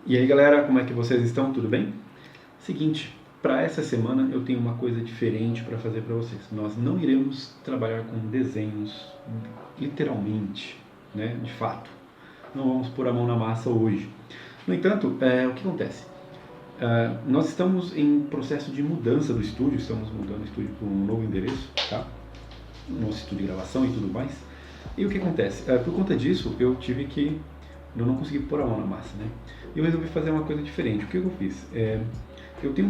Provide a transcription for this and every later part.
E aí galera, como é que vocês estão? Tudo bem? Seguinte, para essa semana eu tenho uma coisa diferente para fazer para vocês. Nós não iremos trabalhar com desenhos literalmente, né, de fato. Não vamos pôr a mão na massa hoje. No entanto, o que acontece? Nós estamos em processo de mudança do estúdio, estamos mudando o estúdio para um novo endereço, tá? Nosso estúdio de gravação e tudo mais. E o que acontece? Por conta disso, eu não consegui pôr a mão na massa, né? E eu resolvi fazer uma coisa diferente. O que eu fiz? Eu tenho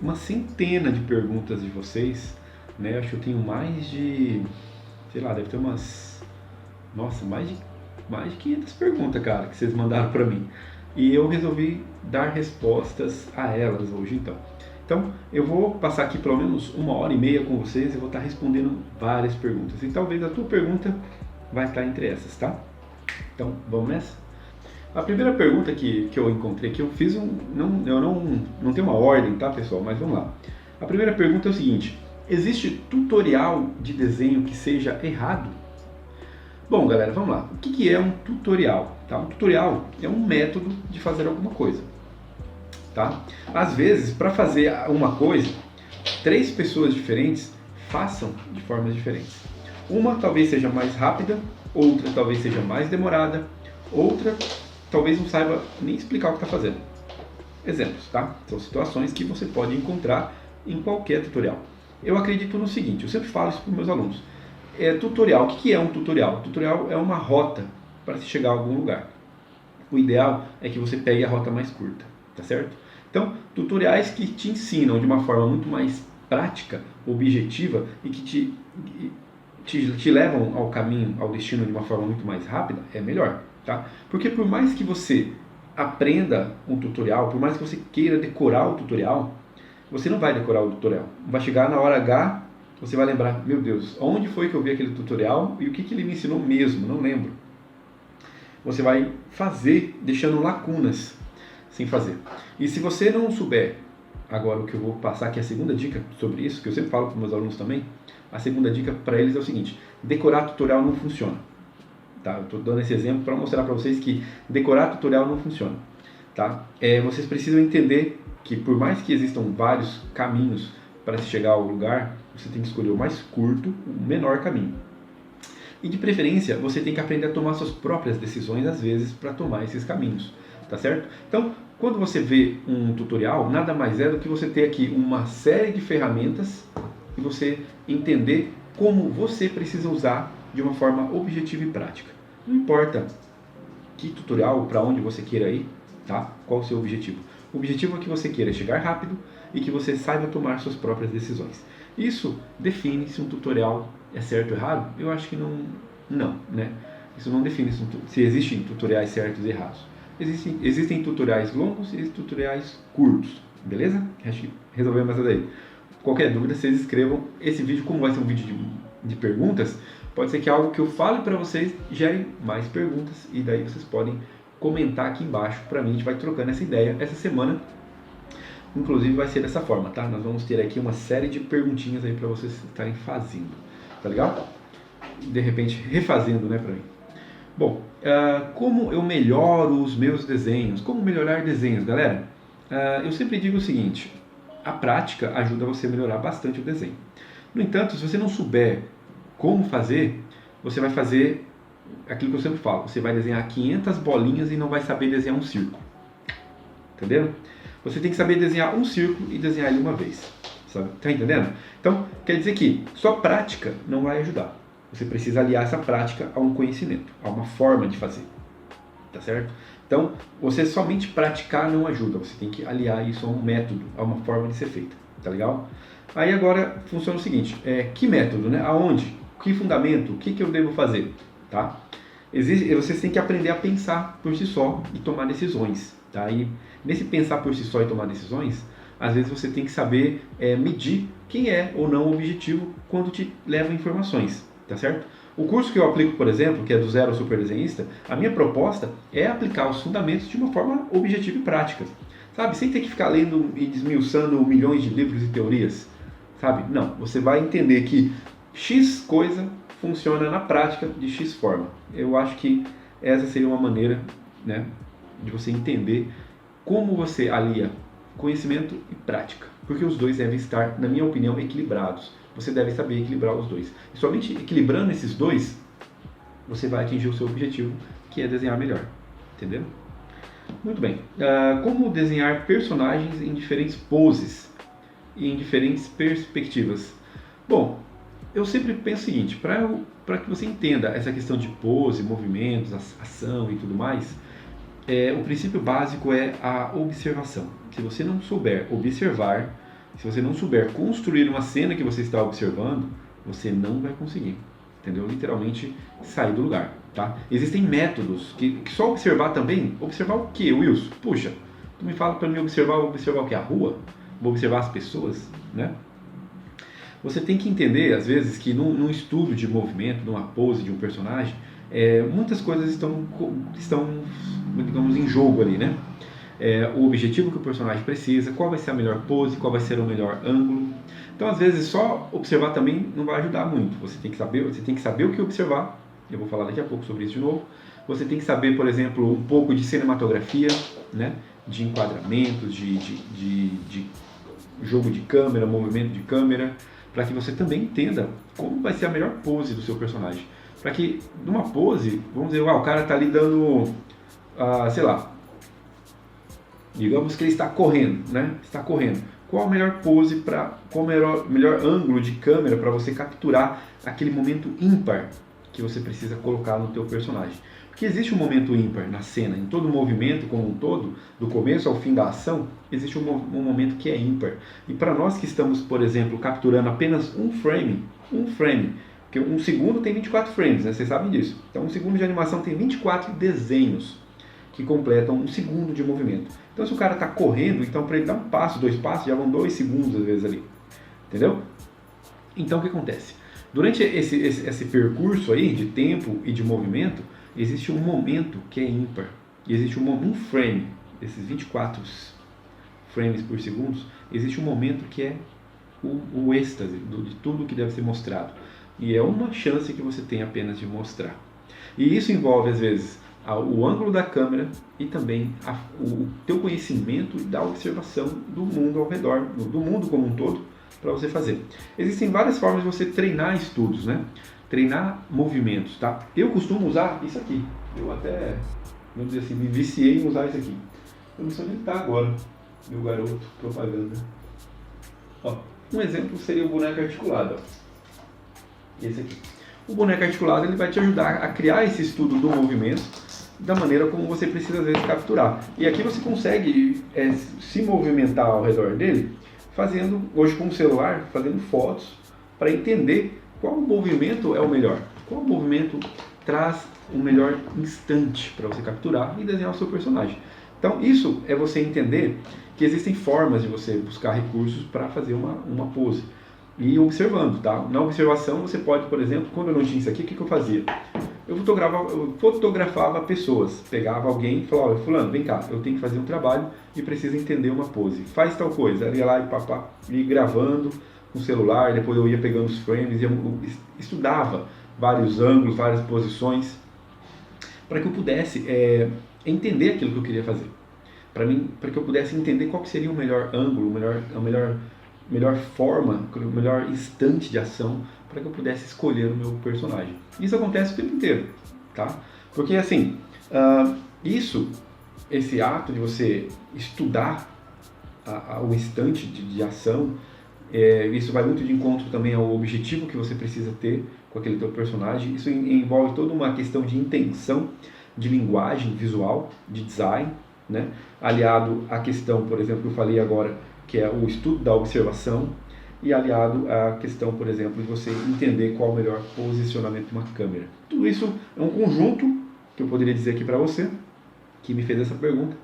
uma centena de perguntas de vocês, né? Acho que eu tenho mais de, sei lá, deve ter nossa, mais de 500 perguntas, cara, que vocês mandaram para mim. E eu resolvi dar respostas a elas hoje, então. Então, eu vou passar aqui pelo menos 1h30 com vocês e vou estar respondendo várias perguntas. E talvez a tua pergunta vai estar entre essas, tá? Então, vamos nessa? A primeira pergunta que eu encontrei aqui, eu fiz eu não tenho uma ordem, tá, pessoal? Mas vamos lá. A primeira pergunta é o seguinte: existe tutorial de desenho que seja errado? Bom, galera, vamos lá. O que é um tutorial? Tá? Um tutorial é um método de fazer alguma coisa. Tá? Às vezes, para fazer uma coisa, 3 pessoas diferentes façam de formas diferentes. Uma talvez seja mais rápida, outra talvez seja mais demorada, outra talvez não saiba nem explicar o que está fazendo. Exemplos, tá? São situações que você pode encontrar em qualquer tutorial. Eu acredito no seguinte, eu sempre falo isso para os meus alunos. Tutorial, o que é um tutorial? Tutorial é uma rota para se chegar a algum lugar. O ideal é que você pegue a rota mais curta, tá certo? Então, tutoriais que te ensinam de uma forma muito mais prática, objetiva e que te levam ao caminho, ao destino de uma forma muito mais rápida, é melhor, tá? Porque por mais que você aprenda um tutorial, por mais que você queira decorar o tutorial, você não vai decorar o tutorial. Vai chegar na hora H, você vai lembrar, meu Deus, onde foi que eu vi aquele tutorial e o que ele me ensinou mesmo? Não lembro. Você vai fazer deixando lacunas sem fazer. E se você não souber, agora o que eu vou passar aqui é a segunda dica sobre isso, que eu sempre falo para os meus alunos também, a segunda dica para eles é o seguinte: decorar tutorial não funciona. Tá? Eu estou dando esse exemplo para mostrar para vocês que decorar tutorial não funciona. Tá? Vocês precisam entender que por mais que existam vários caminhos para se chegar ao lugar, você tem que escolher o mais curto, o menor caminho. E de preferência, você tem que aprender a tomar suas próprias decisões, às vezes, para tomar esses caminhos, tá certo? Então, quando você vê um tutorial, nada mais é do que você ter aqui uma série de ferramentas e você entender como você precisa usar de uma forma objetiva e prática. Não importa que tutorial, para onde você queira ir, tá? Qual o seu objetivo? O objetivo é que você queira chegar rápido e que você saiba tomar suas próprias decisões. Isso define se um tutorial é certo ou errado? Eu acho que não, né? Isso não define se existem tutoriais certos e errados. Existem tutoriais longos e tutoriais curtos, beleza? Acho que resolvemos essa daí. Qualquer dúvida, vocês escrevam. Esse vídeo, como vai ser um vídeo de perguntas, pode ser que algo que eu fale para vocês gere mais perguntas e daí vocês podem comentar aqui embaixo para mim. A gente vai trocando essa ideia. Essa semana, inclusive, vai ser dessa forma, tá? Nós vamos ter aqui uma série de perguntinhas aí para vocês estarem fazendo, tá legal? De repente, refazendo, né, para mim. Bom, como eu melhoro os meus desenhos? Como melhorar desenhos, galera? Eu sempre digo o seguinte: a prática ajuda você a melhorar bastante o desenho. No entanto, se você não souber como fazer, você vai fazer aquilo que eu sempre falo: você vai desenhar 500 bolinhas e não vai saber desenhar um círculo. Entendeu? Você tem que saber desenhar um círculo e desenhar ele uma vez. Sabe? Tá entendendo? Então, quer dizer que só prática não vai ajudar. Você precisa aliar essa prática a um conhecimento, a uma forma de fazer. Tá certo? Então, você somente praticar não ajuda. Você tem que aliar isso a um método, a uma forma de ser feita. Tá legal? Aí agora funciona o seguinte: que método, né? Aonde? Que fundamento? O que eu devo fazer? Tá? Vocês têm que aprender a pensar por si só e tomar decisões. Tá? E nesse pensar por si só e tomar decisões, às vezes você tem que saber medir quem é ou não o objetivo quando te leva informações. Tá certo? O curso que eu aplico, por exemplo, que é do Zero ao Super Desenhista, a minha proposta é aplicar os fundamentos de uma forma objetiva e prática. Sabe? Sem ter que ficar lendo e desmiuçando milhões de livros e teorias. Sabe? Não. Você vai entender que X coisa funciona na prática de X forma. Eu acho que essa seria uma maneira, né, de você entender como você alia conhecimento e prática, porque os dois devem estar, na minha opinião, equilibrados. Você deve saber equilibrar os dois. E somente equilibrando esses dois, você vai atingir o seu objetivo, que é desenhar melhor. Entendeu? Muito bem. Como desenhar personagens em diferentes poses e em diferentes perspectivas? Bom, eu sempre penso o seguinte, para que você entenda essa questão de pose, movimentos, ação e tudo mais, o princípio básico é a observação. Se você não souber observar, se você não souber construir uma cena que você está observando, você não vai conseguir, entendeu? Literalmente sair do lugar, tá? Existem métodos que só observar também. Observar o que, Wilson? Puxa, tu me fala para mim observar o que? A rua? Vou observar as pessoas, né? Você tem que entender, às vezes, que num estudo de movimento, numa pose de um personagem, muitas coisas estão, digamos, em jogo ali, né? O objetivo que o personagem precisa, qual vai ser a melhor pose, qual vai ser o melhor ângulo. Então, às vezes, só observar também não vai ajudar muito. Você tem que saber o que observar. Eu vou falar daqui a pouco sobre isso de novo. Você tem que saber, por exemplo, um pouco de cinematografia, né? De enquadramentos, de jogo de câmera, movimento de câmera, para que você também entenda como vai ser a melhor pose do seu personagem. Para que, numa pose, vamos dizer, o cara está ali dando, sei lá, digamos que ele está correndo, né? Está correndo. Qual a melhor pose, qual o melhor ângulo de câmera para você capturar aquele momento ímpar que você precisa colocar no teu personagem? Porque existe um momento ímpar na cena, em todo o movimento como um todo, do começo ao fim da ação, existe um momento que é ímpar. E para nós que estamos, por exemplo, capturando apenas um frame, porque um segundo tem 24 frames, né? Vocês sabem disso. Então um segundo de animação tem 24 desenhos que completam um segundo de movimento. Então se o cara está correndo, então para ele dar um passo, 2 passos, já vão 2 segundos às vezes ali. Entendeu? Então o que acontece? Durante esse percurso aí de tempo e de movimento, existe um momento que é ímpar. Existe um frame, esses 24 frames por segundo, existe um momento que é o êxtase de tudo que deve ser mostrado. E é uma chance que você tem apenas de mostrar. E isso envolve, às vezes, o ângulo da câmera e também o teu conhecimento da observação do mundo ao redor, do mundo como um todo, para você fazer. Existem várias formas de você treinar estudos, né? Treinar movimentos, tá? Eu costumo usar isso aqui. Eu até, vamos dizer assim, me viciei em usar isso aqui. Eu não sei onde ele está agora, meu garoto propaganda. Ó, um exemplo seria o boneco articulado. Ó. Esse aqui. O boneco articulado ele vai te ajudar a criar esse estudo do movimento da maneira como você precisa às vezes capturar. E aqui você consegue se movimentar ao redor dele, fazendo, hoje com o celular, fazendo fotos para entender qual movimento é o melhor, qual movimento traz o melhor instante para você capturar e desenhar o seu personagem. Então isso é você entender que existem formas de você buscar recursos para fazer uma pose. E observando, tá? Na observação você pode, por exemplo, quando eu não tinha isso aqui, o que eu fazia? Eu fotografava pessoas, pegava alguém e falava, olha, fulano, vem cá, eu tenho que fazer um trabalho e preciso entender uma pose. Faz tal coisa. Eu ia lá e ia gravando com o celular, depois eu ia pegando os frames, eu estudava vários ângulos, várias posições, para que eu pudesse entender aquilo que eu queria fazer. Para que eu pudesse entender qual seria o melhor ângulo, a melhor forma, o melhor instante de ação para que eu pudesse escolher o meu personagem. Isso acontece o tempo inteiro, tá? Porque assim, esse ato de você estudar o instante de ação, isso vai muito de encontro também ao objetivo que você precisa ter com aquele teu personagem. Isso envolve toda uma questão de intenção, de linguagem visual, de design, né? Aliado à questão, por exemplo, que eu falei agora, que é o estudo da observação, e aliado à questão, por exemplo, de você entender qual é o melhor posicionamento de uma câmera. Tudo isso é um conjunto que eu poderia dizer aqui para você, que me fez essa pergunta,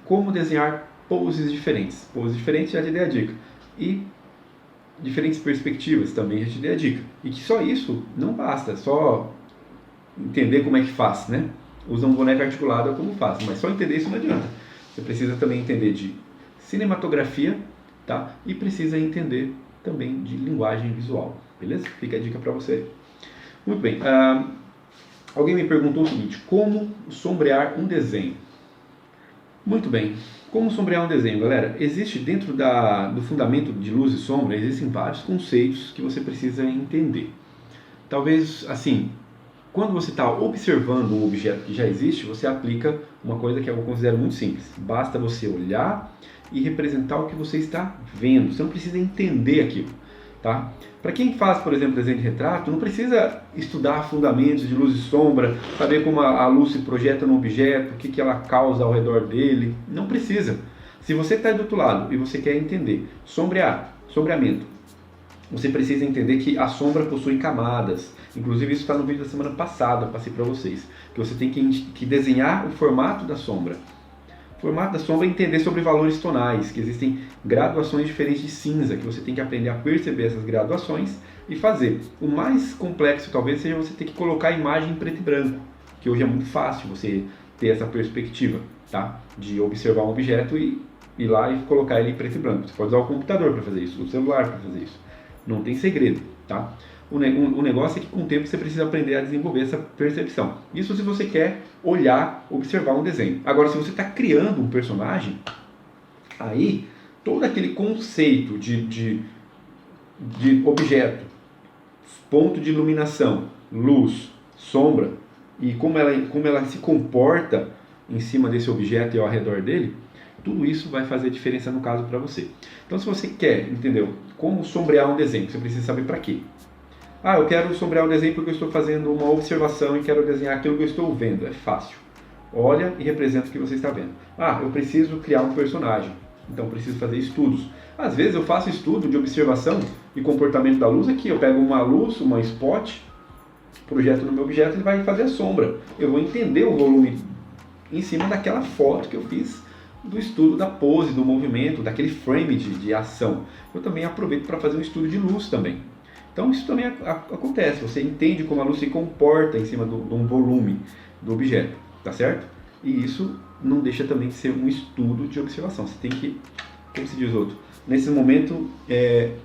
como desenhar poses diferentes. Poses diferentes já te dei a dica. E diferentes perspectivas também já te dei a dica. E que só isso não basta, só entender como é que faz, né? Usa um boneco articulado como faz, mas só entender isso não adianta. Você precisa também entender de cinematografia, tá? E precisa entender também de linguagem visual, beleza? Fica a dica para você. Muito bem. Alguém me perguntou o seguinte: como sombrear um desenho? Muito bem. Como sombrear um desenho, galera? Existe dentro do fundamento de luz e sombra, existem vários conceitos que você precisa entender. Talvez, assim, quando você está observando um objeto que já existe, você aplica uma coisa que eu considero muito simples. Basta você olhar e representar o que você está vendo. Você não precisa entender aquilo, tá? Para quem faz, por exemplo, desenho de retrato, não precisa estudar fundamentos de luz e sombra, saber como a luz se projeta no objeto, o que ela causa ao redor dele. Não precisa. Se você está do outro lado e você quer entender sombreamento, você precisa entender que a sombra possui camadas. Inclusive isso está no vídeo da semana passada, eu passei para vocês. Que você tem que desenhar o formato da sombra. O formato da sombra é entender sobre valores tonais, que existem graduações diferentes de cinza, que você tem que aprender a perceber essas graduações e fazer. O mais complexo talvez seja você ter que colocar a imagem em preto e branco, que hoje é muito fácil você ter essa perspectiva, tá? De observar um objeto e ir lá e colocar ele em preto e branco. Você pode usar o computador para fazer isso, o celular para fazer isso. Não tem segredo, tá? O negócio é que com o tempo você precisa aprender a desenvolver essa percepção. Isso se você quer olhar, observar um desenho. Agora, se você está criando um personagem, aí todo aquele conceito de objeto, ponto de iluminação, luz, sombra e como ela se comporta em cima desse objeto e ao redor dele, tudo isso vai fazer diferença no caso para você. Então, se você quer, entendeu, como sombrear um desenho, você precisa saber para quê. Ah, eu quero sombrear um desenho porque eu estou fazendo uma observação e quero desenhar aquilo que eu estou vendo. É fácil. Olha e representa o que você está vendo. Ah, eu preciso criar um personagem. Então, preciso fazer estudos. Às vezes eu faço estudo de observação e comportamento da luz aqui. Eu pego uma luz, uma spot, projeto no meu objeto, ele vai fazer a sombra. Eu vou entender o volume em cima daquela foto que eu fiz do estudo da pose, do movimento, daquele frame de ação. Eu também aproveito para fazer um estudo de luz também. Então isso também acontece, você entende como a luz se comporta em cima de um volume do objeto, tá certo? E isso não deixa também de ser um estudo de observação. Você tem que, como se diz outro, nesse momento,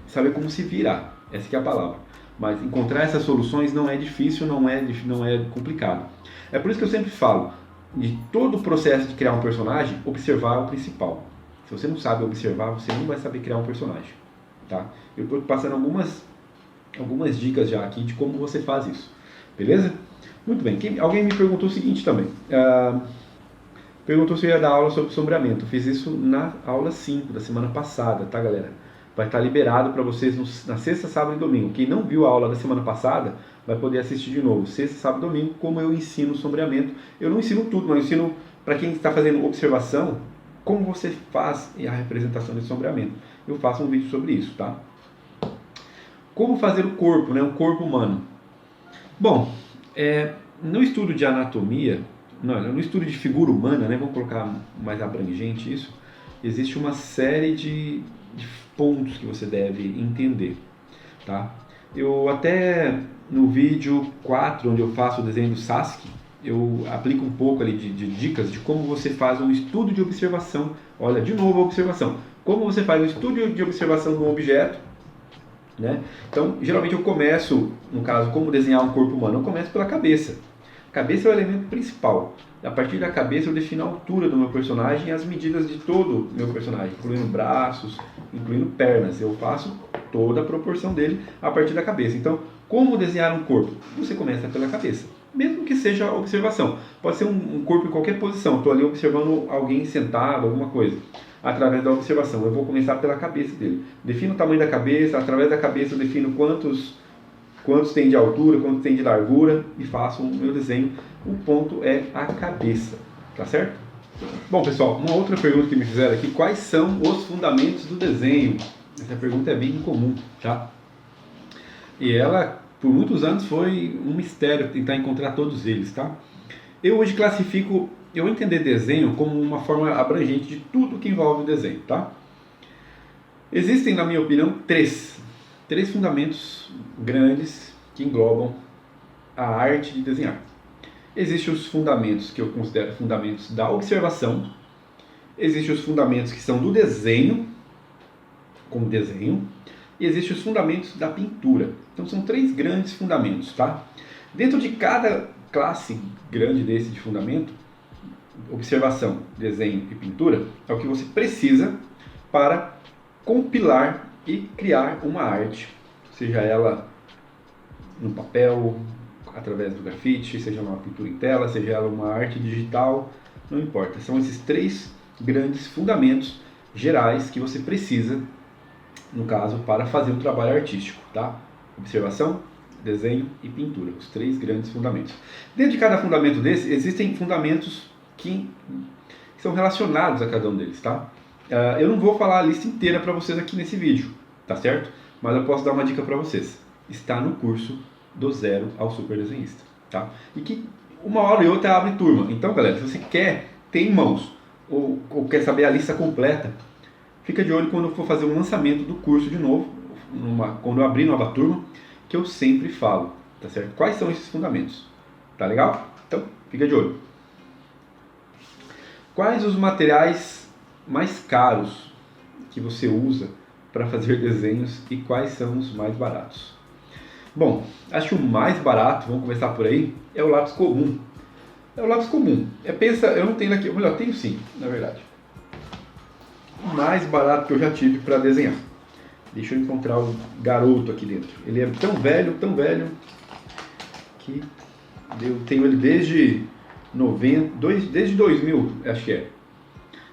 saber como se virar, essa que é a palavra. Mas encontrar essas soluções não é difícil, não é complicado. É por isso que eu sempre falo, de todo o processo de criar um personagem, observar é o principal. Se você não sabe observar, você não vai saber criar um personagem, tá? Eu estou passando algumas dicas já aqui de como você faz isso, beleza? Muito bem, alguém me perguntou o seguinte também, perguntou se eu ia dar aula sobre sombreamento. Eu fiz isso na aula 5 da semana passada, tá, galera? Vai estar liberado para vocês na sexta, sábado e domingo. Quem não viu a aula da semana passada vai poder assistir de novo, sexta, sábado e domingo, como eu ensino sombreamento. Eu não ensino tudo, mas eu ensino para quem está fazendo observação, como você faz a representação de sombreamento. Eu faço um vídeo sobre isso, tá? Como fazer o corpo, né? O corpo humano. Bom, no estudo de anatomia, no estudo de figura humana, né? Vamos colocar mais abrangente isso, existe uma série de pontos que você deve entender, tá? Eu até no vídeo 4, onde eu faço o desenho do Sasuke, eu aplico um pouco ali de dicas de como você faz um estudo de observação. Olha, de novo a observação. Como você faz um estudo de observação de um objeto, né? Então, geralmente eu começo, no caso, como desenhar um corpo humano, eu começo pela cabeça. A cabeça é o elemento principal. A partir da cabeça eu defino a altura do meu personagem e as medidas de todo o meu personagem, incluindo braços, incluindo pernas. Eu faço toda a proporção dele a partir da cabeça. Então, como desenhar um corpo? Você começa pela cabeça, mesmo que seja observação. Pode ser um corpo em qualquer posição. Estou ali observando alguém sentado, alguma coisa. Através da observação, eu vou começar pela cabeça dele. Defino o tamanho da cabeça, através da cabeça eu defino quantos tem de altura, quantos tem de largura e faço o meu desenho. O ponto é a cabeça, tá certo? Bom, pessoal, uma outra pergunta que me fizeram aqui: quais são os fundamentos do desenho? Essa pergunta é bem incomum, tá? E ela, por muitos anos, foi um mistério tentar encontrar todos eles, tá? Eu hoje classifico, eu entender desenho como uma forma abrangente de tudo que envolve o desenho, tá? Existem, na minha opinião, três fundamentos grandes que englobam a arte de desenhar. Existem os fundamentos que eu considero fundamentos da observação, existem os fundamentos que são do desenho, como desenho, e existem os fundamentos da pintura. Então são três grandes fundamentos, tá? Dentro de cada classe grande desse de fundamento, observação, desenho e pintura é o que você precisa para compilar e criar uma arte, seja ela no papel, através do grafite, seja uma pintura em tela, seja ela uma arte digital, não importa. São esses 3 grandes fundamentos gerais que você precisa, no caso, para fazer um trabalho artístico, tá? Observação, desenho e pintura, os 3 grandes fundamentos. Dentro de cada fundamento desse, existem fundamentos que são relacionados a cada um deles, tá? Eu não vou falar a lista inteira para vocês aqui nesse vídeo, tá certo? Mas eu posso dar uma dica para vocês. Está no curso do zero ao super desenhista, tá? E que uma hora e outra abre turma. Então, galera, se você quer ter em mãos ou quer saber a lista completa, fica de olho quando eu for fazer um lançamento do curso de novo, quando eu abrir nova turma, que eu sempre falo, tá certo? Quais são esses fundamentos? Tá legal? Então, fica de olho. Quais os materiais mais caros que você usa para fazer desenhos e quais são os mais baratos? Bom, acho que o mais barato, vamos começar por aí, é o lápis comum. É o lápis comum. Eu não tenho aqui, melhor, tenho sim, na verdade. O mais barato que eu já tive para desenhar. Deixa eu encontrar o garoto aqui dentro. Ele é tão velho, que eu tenho ele desde 2000, acho que é.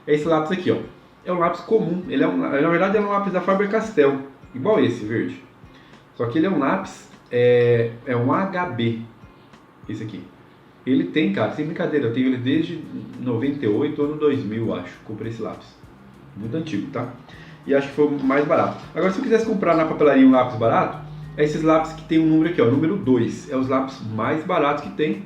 É esse lápis aqui, ó. É um lápis comum. Ele é na verdade é um lápis da Faber-Castell, igual esse verde. Só que ele é um lápis, é um HB, esse aqui. Ele tem, cara, sem brincadeira, eu tenho ele desde 98, ano 2000, acho. Comprei esse lápis. Muito antigo, tá? E acho que foi o mais barato. Agora, se eu quisesse comprar na papelaria um lápis barato, é esses lápis que tem um número aqui, ó, número 2. É os lápis mais baratos que tem,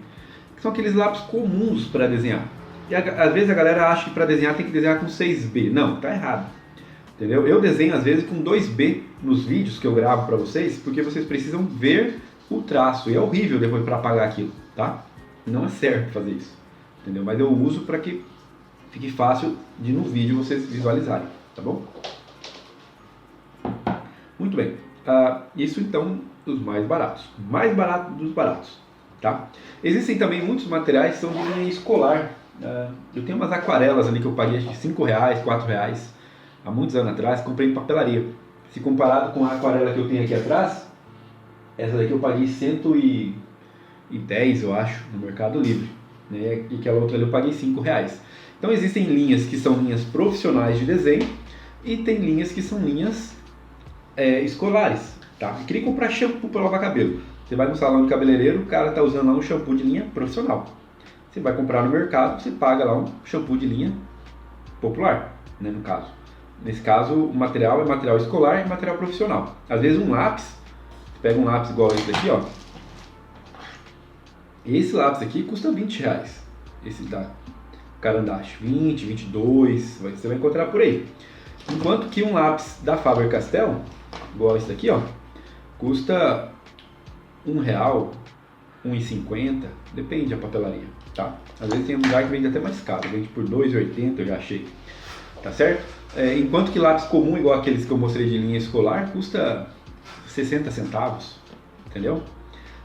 que são aqueles lápis comuns para desenhar. E às vezes a galera acha que para desenhar tem que desenhar com 6B. Não, tá errado. Entendeu? Eu desenho às vezes com 2B nos vídeos que eu gravo para vocês, porque vocês precisam ver o traço. E é horrível depois para apagar aquilo, tá? Não é certo fazer isso. Entendeu? Mas eu uso para que fique fácil de no vídeo vocês visualizarem, tá bom? Muito bem. Isso então dos mais baratos. Mais barato dos baratos, tá? Existem também muitos materiais que são de linha escolar. Eu tenho umas aquarelas ali que eu paguei acho que R$5, R$4, há muitos anos atrás, comprei em papelaria. Se comparado com a aquarela que eu tenho aqui atrás, essa daqui eu paguei 110, eu acho, no Mercado Livre, né? E aquela outra ali eu paguei R$5. Então existem linhas que são linhas profissionais de desenho e tem linhas que são linhas escolares, tá? Eu queria comprar shampoo para lavar cabelo. Você vai no salão de cabeleireiro, o cara tá usando lá um shampoo de linha profissional. Você vai comprar no mercado, você paga lá um shampoo de linha popular, né, no caso. Nesse caso, o material é material escolar e material profissional. Às vezes um lápis, você pega um lápis igual esse daqui, ó. Esse lápis aqui custa R$20. Esse da Carandache, 20, 22, você vai encontrar por aí. Enquanto que um lápis da Faber-Castell, igual esse daqui, ó, custa R$1, R$1,50, depende da papelaria, tá? Às vezes tem um lugar que vende até mais caro, vende por R$2,80, eu já achei, tá certo? Enquanto que lápis comum, igual aqueles que eu mostrei de linha escolar, custa 60 centavos, entendeu?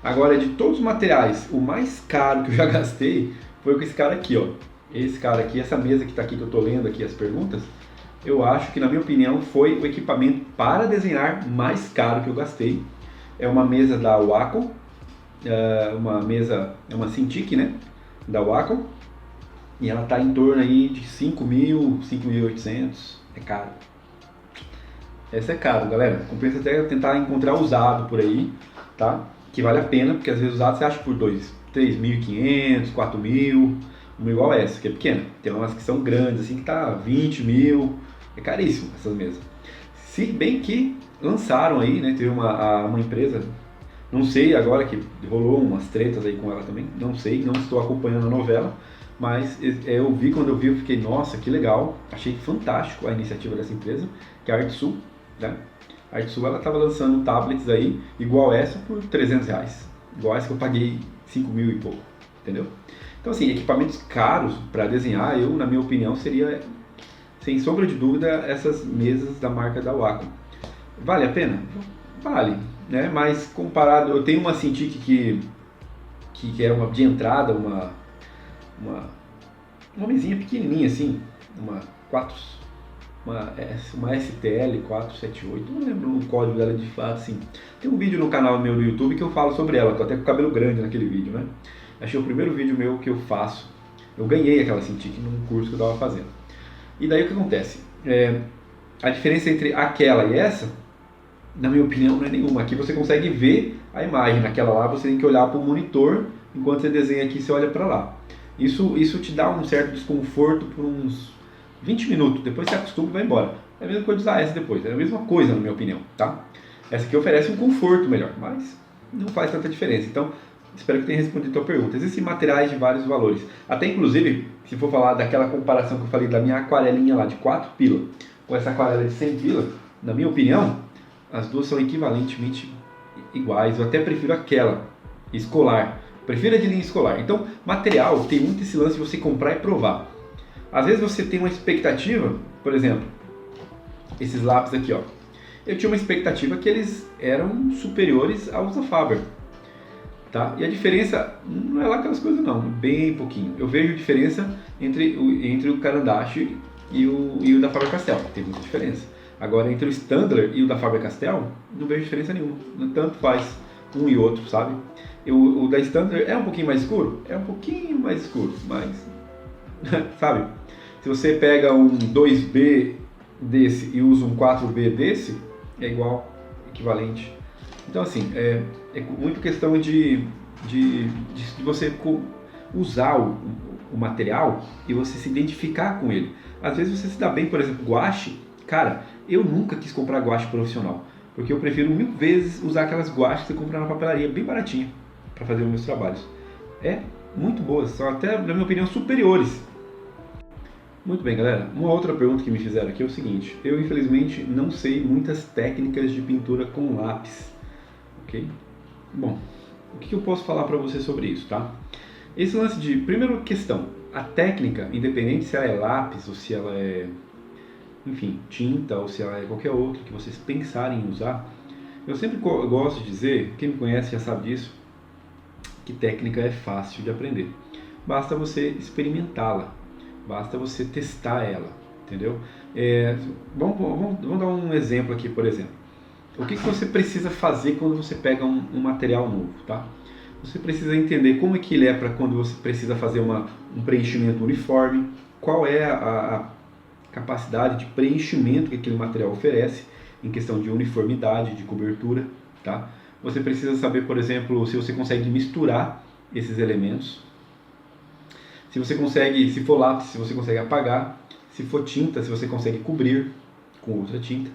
Agora, de todos os materiais, o mais caro que eu já gastei foi com esse cara aqui, ó. Esse cara aqui, essa mesa que tá aqui, que eu tô lendo aqui as perguntas, eu acho que, na minha opinião, foi o equipamento para desenhar mais caro que eu gastei. É uma mesa da Wacom, é uma Cintiq, né, da Wacom, e ela está em torno aí de 5.000, 5.800, é caro. Essa é caro, galera, compensa até tentar encontrar usado por aí, tá, que vale a pena, porque às vezes usado você acha por 3.500, 4.000, uma igual essa, que é pequena. Tem umas que são grandes, assim, que tá 20.000, é caríssimo essas mesas. Se bem que lançaram aí, né, teve uma empresa, não sei agora que rolou umas tretas aí com ela também, não sei, não estou acompanhando a novela, mas quando eu vi, eu fiquei, nossa, que legal, achei fantástico a iniciativa dessa empresa, que é a Artsul, né? A Artsul, ela estava lançando tablets aí, igual essa, por R$300, igual essa que eu paguei 5.000 e pouco, entendeu? Então assim, equipamentos caros para desenhar, na minha opinião, seria, sem sombra de dúvida, essas mesas da marca da Wacom. Vale a pena? Vale, né? Mas comparado, eu tenho uma Cintiq que era uma de entrada, uma uma mesinha pequenininha assim, uma STL 478, não lembro o código dela de fato, assim. Tem um vídeo no canal meu do YouTube que eu falo sobre ela, tô até com o cabelo grande naquele vídeo, né? Achei o primeiro vídeo meu que eu faço. Eu ganhei aquela Cintiq num curso que eu estava fazendo. E daí o que acontece? A diferença entre aquela e essa, na minha opinião, não é nenhuma. Aqui você consegue ver a imagem, naquela lá você tem que olhar para o monitor, enquanto você desenha aqui você olha para lá. Isso te dá um certo desconforto por uns 20 minutos, depois você acostuma e vai embora. É a mesma coisa usar essa depois, é a mesma coisa na minha opinião, tá? Essa aqui oferece um conforto melhor, mas não faz tanta diferença. Então, espero que tenha respondido a tua pergunta. Existem materiais de vários valores. Até inclusive, se for falar daquela comparação que eu falei da minha aquarelinha lá de 4 pila com essa aquarela de 100 pila, na minha opinião, as duas são equivalentemente iguais. Eu até prefiro aquela escolar. Prefiro a de linha escolar. Então, material tem muito esse lance de você comprar e provar. Às vezes você tem uma expectativa, por exemplo, esses lápis aqui, ó. Eu tinha uma expectativa que eles eram superiores aos da Faber, tá? E a diferença não é lá aquelas coisas não, bem pouquinho. Eu vejo diferença entre o Caran d'Ache e o da Faber-Castell, tem muita diferença. Agora, entre o Standler e o da Faber-Castell, não vejo diferença nenhuma, tanto faz um e outro, sabe? O da Standler é um pouquinho mais escuro? É um pouquinho mais escuro, mas, sabe? Se você pega um 2B desse e usa um 4B desse, é igual, equivalente. Então, assim, é muito questão de você usar o material e você se identificar com ele. Às vezes você se dá bem, por exemplo, guache. Cara, eu nunca quis comprar guache profissional, porque eu prefiro 1000 vezes usar aquelas guaches que você compra na papelaria, bem baratinha, para fazer os meus trabalhos. É muito boas, são até, na minha opinião, superiores. Muito bem, galera. Uma outra pergunta que me fizeram aqui é o seguinte: eu, infelizmente, não sei muitas técnicas de pintura com lápis, ok? Bom, o que eu posso falar para você sobre isso, tá? Esse lance de, primeira questão, a técnica, independente se ela é lápis ou se ela é, enfim, tinta ou se ela é qualquer outra que vocês pensarem em usar, eu sempre gosto de dizer, quem me conhece já sabe disso, que técnica é fácil de aprender. Basta você experimentá-la. Basta você testar ela, entendeu? Vamos dar um exemplo aqui, por exemplo. O que você precisa fazer quando você pega um material novo, tá? Você precisa entender como é que ele é para quando você precisa fazer um preenchimento uniforme, qual é a capacidade de preenchimento que aquele material oferece em questão de uniformidade, de cobertura, tá? Você precisa saber, por exemplo, se você consegue misturar esses elementos. Se você consegue, se for lápis, se você consegue apagar. Se for tinta, se você consegue cobrir com outra tinta,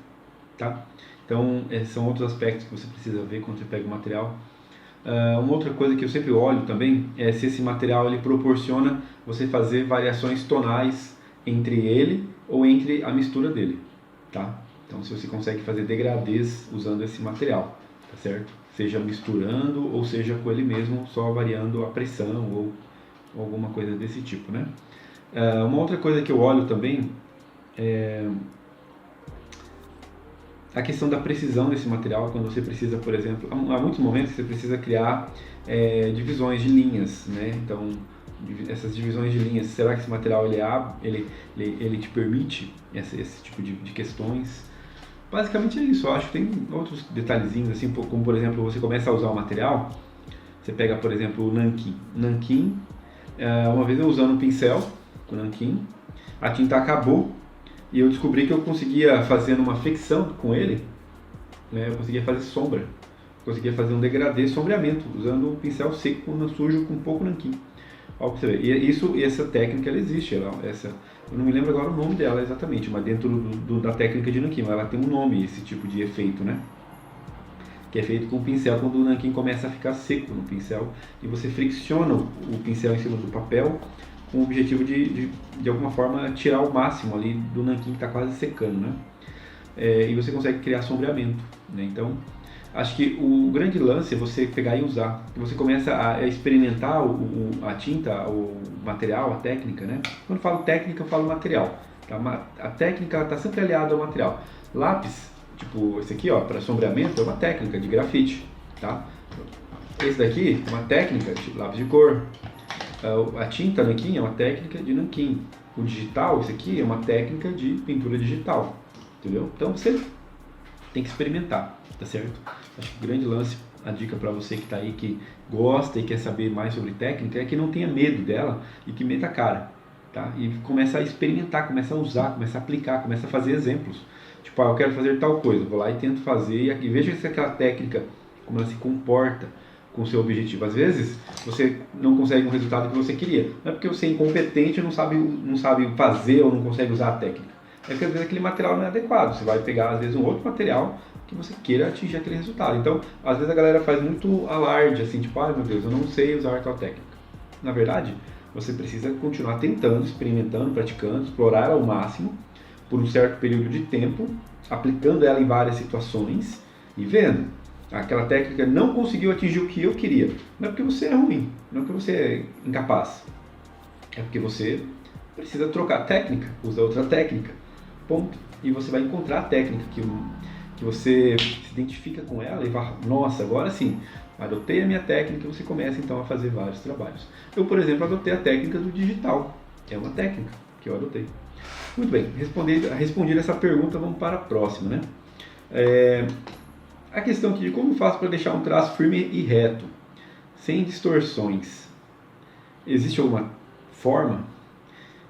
tá? Então, são outros aspectos que você precisa ver quando você pega o material. Uma outra coisa que eu sempre olho também é se esse material ele proporciona você fazer variações tonais entre ele ou entre a mistura dele, tá? Então, se você consegue fazer degradês usando esse material, tá certo? Seja misturando ou seja com ele mesmo, só variando a pressão ou alguma coisa desse tipo, né? Uma outra coisa que eu olho também é a questão da precisão desse material, quando você precisa, por exemplo, há muitos momentos que você precisa criar divisões de linhas, né? Então, essas divisões de linhas, será que esse material ele te permite esse tipo de questões? Basicamente é isso. Eu acho que tem outros detalhezinhos, assim, como por exemplo, você começa a usar o material, você pega, por exemplo, o nanquim. Nanquim, uma vez eu usando um pincel com nanquim, a tinta acabou e eu descobri que eu conseguia fazer uma flexão com ele, né? Eu conseguia fazer sombra, conseguia fazer um degradê, sombreamento, usando um pincel seco, sujo, com pouco nanquim. Olha pra você ver. E essa técnica ela existe, eu não me lembro agora o nome dela exatamente, mas dentro da técnica de nanquim, ela tem um nome, esse tipo de efeito, né? Que é feito com o pincel quando o nanquim começa a ficar seco no pincel e você fricciona o pincel em cima do papel com o objetivo de alguma forma tirar o máximo ali do nanquim que está quase secando, né? E você consegue criar sombreamento, né? Então, acho que o grande lance é você pegar e usar. Você começa a experimentar a tinta, o material, a técnica, né? Quando eu falo técnica, eu falo material. A técnica está sempre aliada ao material. Lápis, tipo esse aqui, ó, para sombreamento, é uma técnica de grafite, tá? Esse daqui é uma técnica de lápis de cor. A tinta nanquim é uma técnica de nanquim. O digital, isso aqui, é uma técnica de pintura digital. Entendeu? Então você tem que experimentar, tá certo? Acho que o grande lance, a dica para você que está aí, que gosta e quer saber mais sobre técnica, é que não tenha medo dela e que meta a cara, tá? E começa a experimentar, começa a usar, começa a aplicar, começa a fazer exemplos. Tipo, eu quero fazer tal coisa, vou lá e tento fazer e veja se aquela técnica, como ela se comporta com o seu objetivo. Às vezes, você não consegue um resultado que você queria. Não é porque você é incompetente e não sabe fazer ou não consegue usar a técnica. É porque às vezes aquele material não é adequado. Você vai pegar, às vezes, um outro material que você queira atingir aquele resultado. Então, às vezes a galera faz muito alarde, assim, tipo, ai meu Deus, eu não sei usar tal técnica. Na verdade, você precisa continuar tentando, experimentando, praticando, explorar ao máximo, por um certo período de tempo, aplicando ela em várias situações e vendo. Aquela técnica não conseguiu atingir o que eu queria. Não é porque você é ruim, não é porque você é incapaz. É porque você precisa trocar técnica, usa outra técnica. Ponto. E você vai encontrar a técnica que você se identifica com ela e vai, nossa, agora sim, adotei a minha técnica e você começa então a fazer vários trabalhos. Eu, por exemplo, adotei a técnica do digital. É uma técnica que eu adotei. Muito bem, respondi essa pergunta, vamos para a próxima, né? A questão aqui de como faço para deixar um traço firme e reto, sem distorções. Existe alguma forma?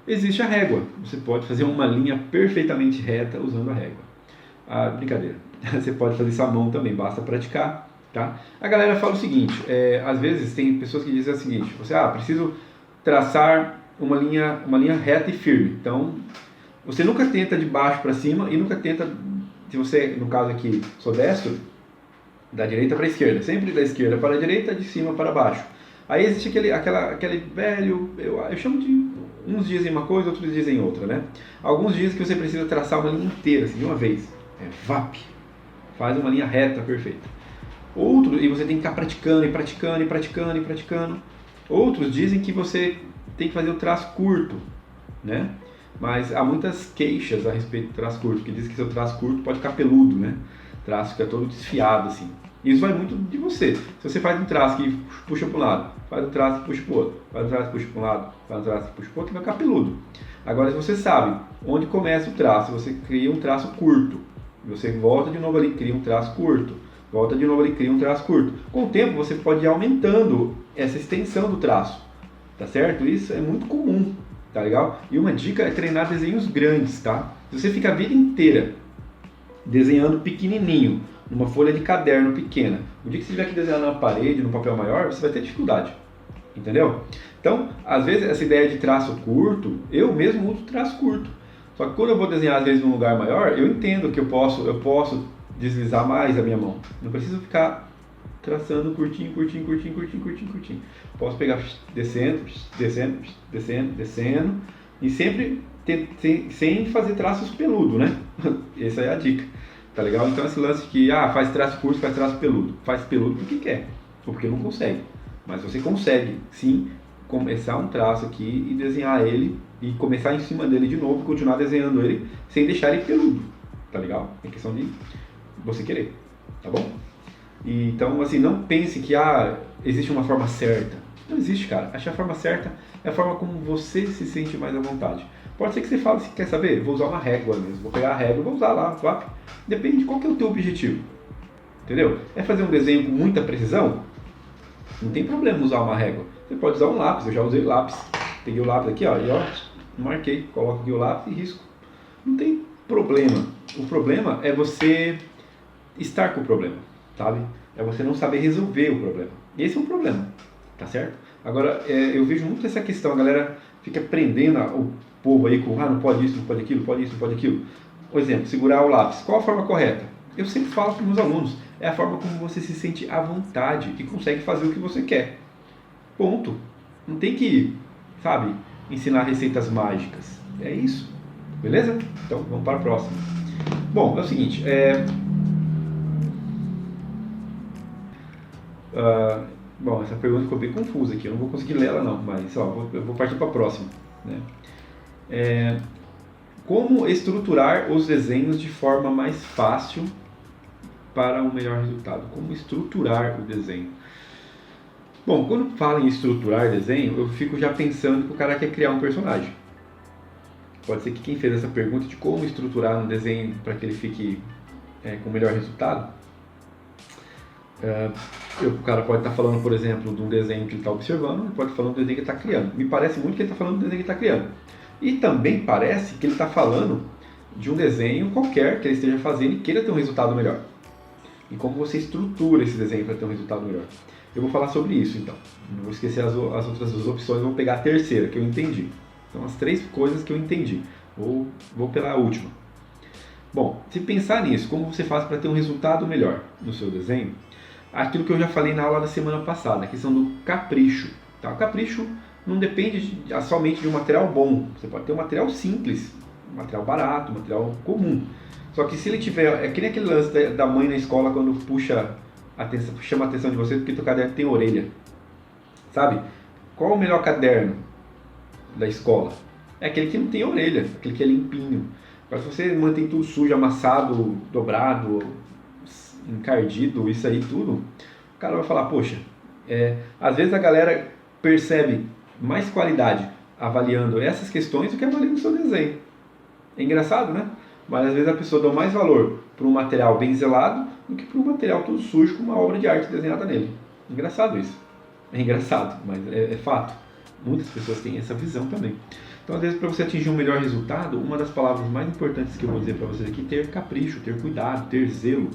Existe a régua. Você pode fazer uma linha perfeitamente reta usando a régua. Brincadeira. Você pode fazer isso à mão também, basta praticar, tá? A galera fala o seguinte, às vezes tem pessoas que dizem o seguinte, preciso traçar uma linha reta e firme. Então, você nunca tenta de baixo para cima e nunca tenta, se você, no caso aqui, sou destro, da direita para a esquerda, sempre da esquerda para a direita, de cima para baixo. Aí existe aquele velho, eu chamo de uns dias em uma coisa, outros dias em outra, né? Alguns dias que você precisa traçar uma linha inteira, assim, de uma vez. VAP. Faz uma linha reta perfeita. E você tem que estar praticando, e praticando, e praticando, e praticando. Outros dizem que você tem que fazer o traço curto, né? Mas há muitas queixas a respeito do traço curto, que diz que seu traço curto pode ficar peludo, né? O traço fica todo desfiado, assim. Isso vai muito de você. Se você faz um traço que puxa para um lado, faz um traço que puxa para o outro, faz um traço que puxa para um lado, faz um traço que puxa para o outro, vai ficar peludo. Agora, se você sabe onde começa o traço, você cria um traço curto. Você volta de novo ali, cria um traço curto. Volta de novo ali, cria um traço curto. Com o tempo, você pode ir aumentando essa extensão do traço. Tá certo? Isso é muito comum. Tá legal? E uma dica é treinar desenhos grandes, tá? Se você fica a vida inteira desenhando pequenininho, numa folha de caderno pequena, o dia que você tiver que desenhar na parede, no papel maior, você vai ter dificuldade. Entendeu? Então, às vezes, essa ideia de traço curto, eu mesmo uso traço curto. Só que quando eu vou desenhar, às vezes, num lugar maior, eu entendo que eu posso deslizar mais a minha mão. Não preciso ficar traçando curtinho. Posso pegar descendo, e sempre sem fazer traços peludo, né? Essa é a dica, tá legal? Então esse lance que faz traço curto, faz traço peludo. Faz peludo porque quer, ou porque não consegue. Mas você consegue, sim, começar um traço aqui e desenhar ele, e começar em cima dele de novo e continuar desenhando ele, sem deixar ele peludo, tá legal? É questão de você querer, tá bom? E, então, assim, não pense que existe uma forma certa. Não existe, cara. Acho que a forma certa é a forma como você se sente mais à vontade. Pode ser que você fale, se quer saber, vou usar uma régua mesmo. Vou pegar a régua e vou usar lá, VAP. Depende de qual que é o teu objetivo. Entendeu? É fazer um desenho com muita precisão? Não tem problema usar uma régua. Você pode usar um lápis, eu já usei lápis. Peguei o lápis aqui, marquei, coloco aqui o lápis e risco. Não tem problema. O problema é você estar com o problema, sabe? É você não saber resolver o problema. Esse é um problema, tá certo? Agora, eu vejo muito essa questão, a galera fica prendendo o povo aí com, não pode isso, não pode aquilo, pode isso, não pode aquilo. Por exemplo, segurar o lápis. Qual a forma correta? Eu sempre falo para os meus alunos, é a forma como você se sente à vontade e consegue fazer o que você quer. Ponto. Não tem que, ensinar receitas mágicas. É isso. Beleza? Então, vamos para a próxima. Bom, é o seguinte, essa pergunta ficou bem confusa aqui, eu não vou conseguir ler ela não, mas eu vou partir para a próxima, né? Como estruturar os desenhos de forma mais fácil para um melhor resultado? Como estruturar o desenho? Bom, quando fala em estruturar desenho, eu fico já pensando que o cara quer criar um personagem. Pode ser que quem fez essa pergunta de como estruturar um desenho para que ele fique com o melhor resultado, o cara pode estar falando, por exemplo, de um desenho que ele está observando, ele pode estar falando do desenho que ele está criando. Me parece muito que ele está falando do desenho que ele está criando. E também parece que ele está falando de um desenho qualquer que ele esteja fazendo e queira ter um resultado melhor. E como você estrutura esse desenho para ter um resultado melhor. Eu vou falar sobre isso, então. Não vou esquecer as outras duas opções, vou pegar a terceira, que eu entendi. Então, as 3 coisas que eu entendi. Vou pela última. Bom, se pensar nisso, como você faz para ter um resultado melhor no seu desenho, aquilo que eu já falei na aula da semana passada, a questão do capricho. Tá? O capricho não depende somente de um material bom. Você pode ter um material simples, um material barato, um material comum. Só que se ele tiver... É que nem aquele lance da mãe na escola quando chama a atenção de você porque teu caderno tem orelha. Sabe? Qual o melhor caderno da escola? É aquele que não tem orelha, aquele que é limpinho. Agora, se você mantém tudo sujo, amassado, dobrado, encardido, isso aí tudo, o cara vai falar, poxa, às vezes a galera percebe mais qualidade avaliando essas questões do que avaliando o seu desenho. É engraçado, né? Mas às vezes a pessoa dá mais valor para um material bem zelado do que para um material todo sujo com uma obra de arte desenhada nele. Engraçado isso. É engraçado, mas é fato. Muitas pessoas têm essa visão também. Então, às vezes, para você atingir um melhor resultado, uma das palavras mais importantes que eu vou dizer para vocês aqui é ter capricho, ter cuidado, ter zelo.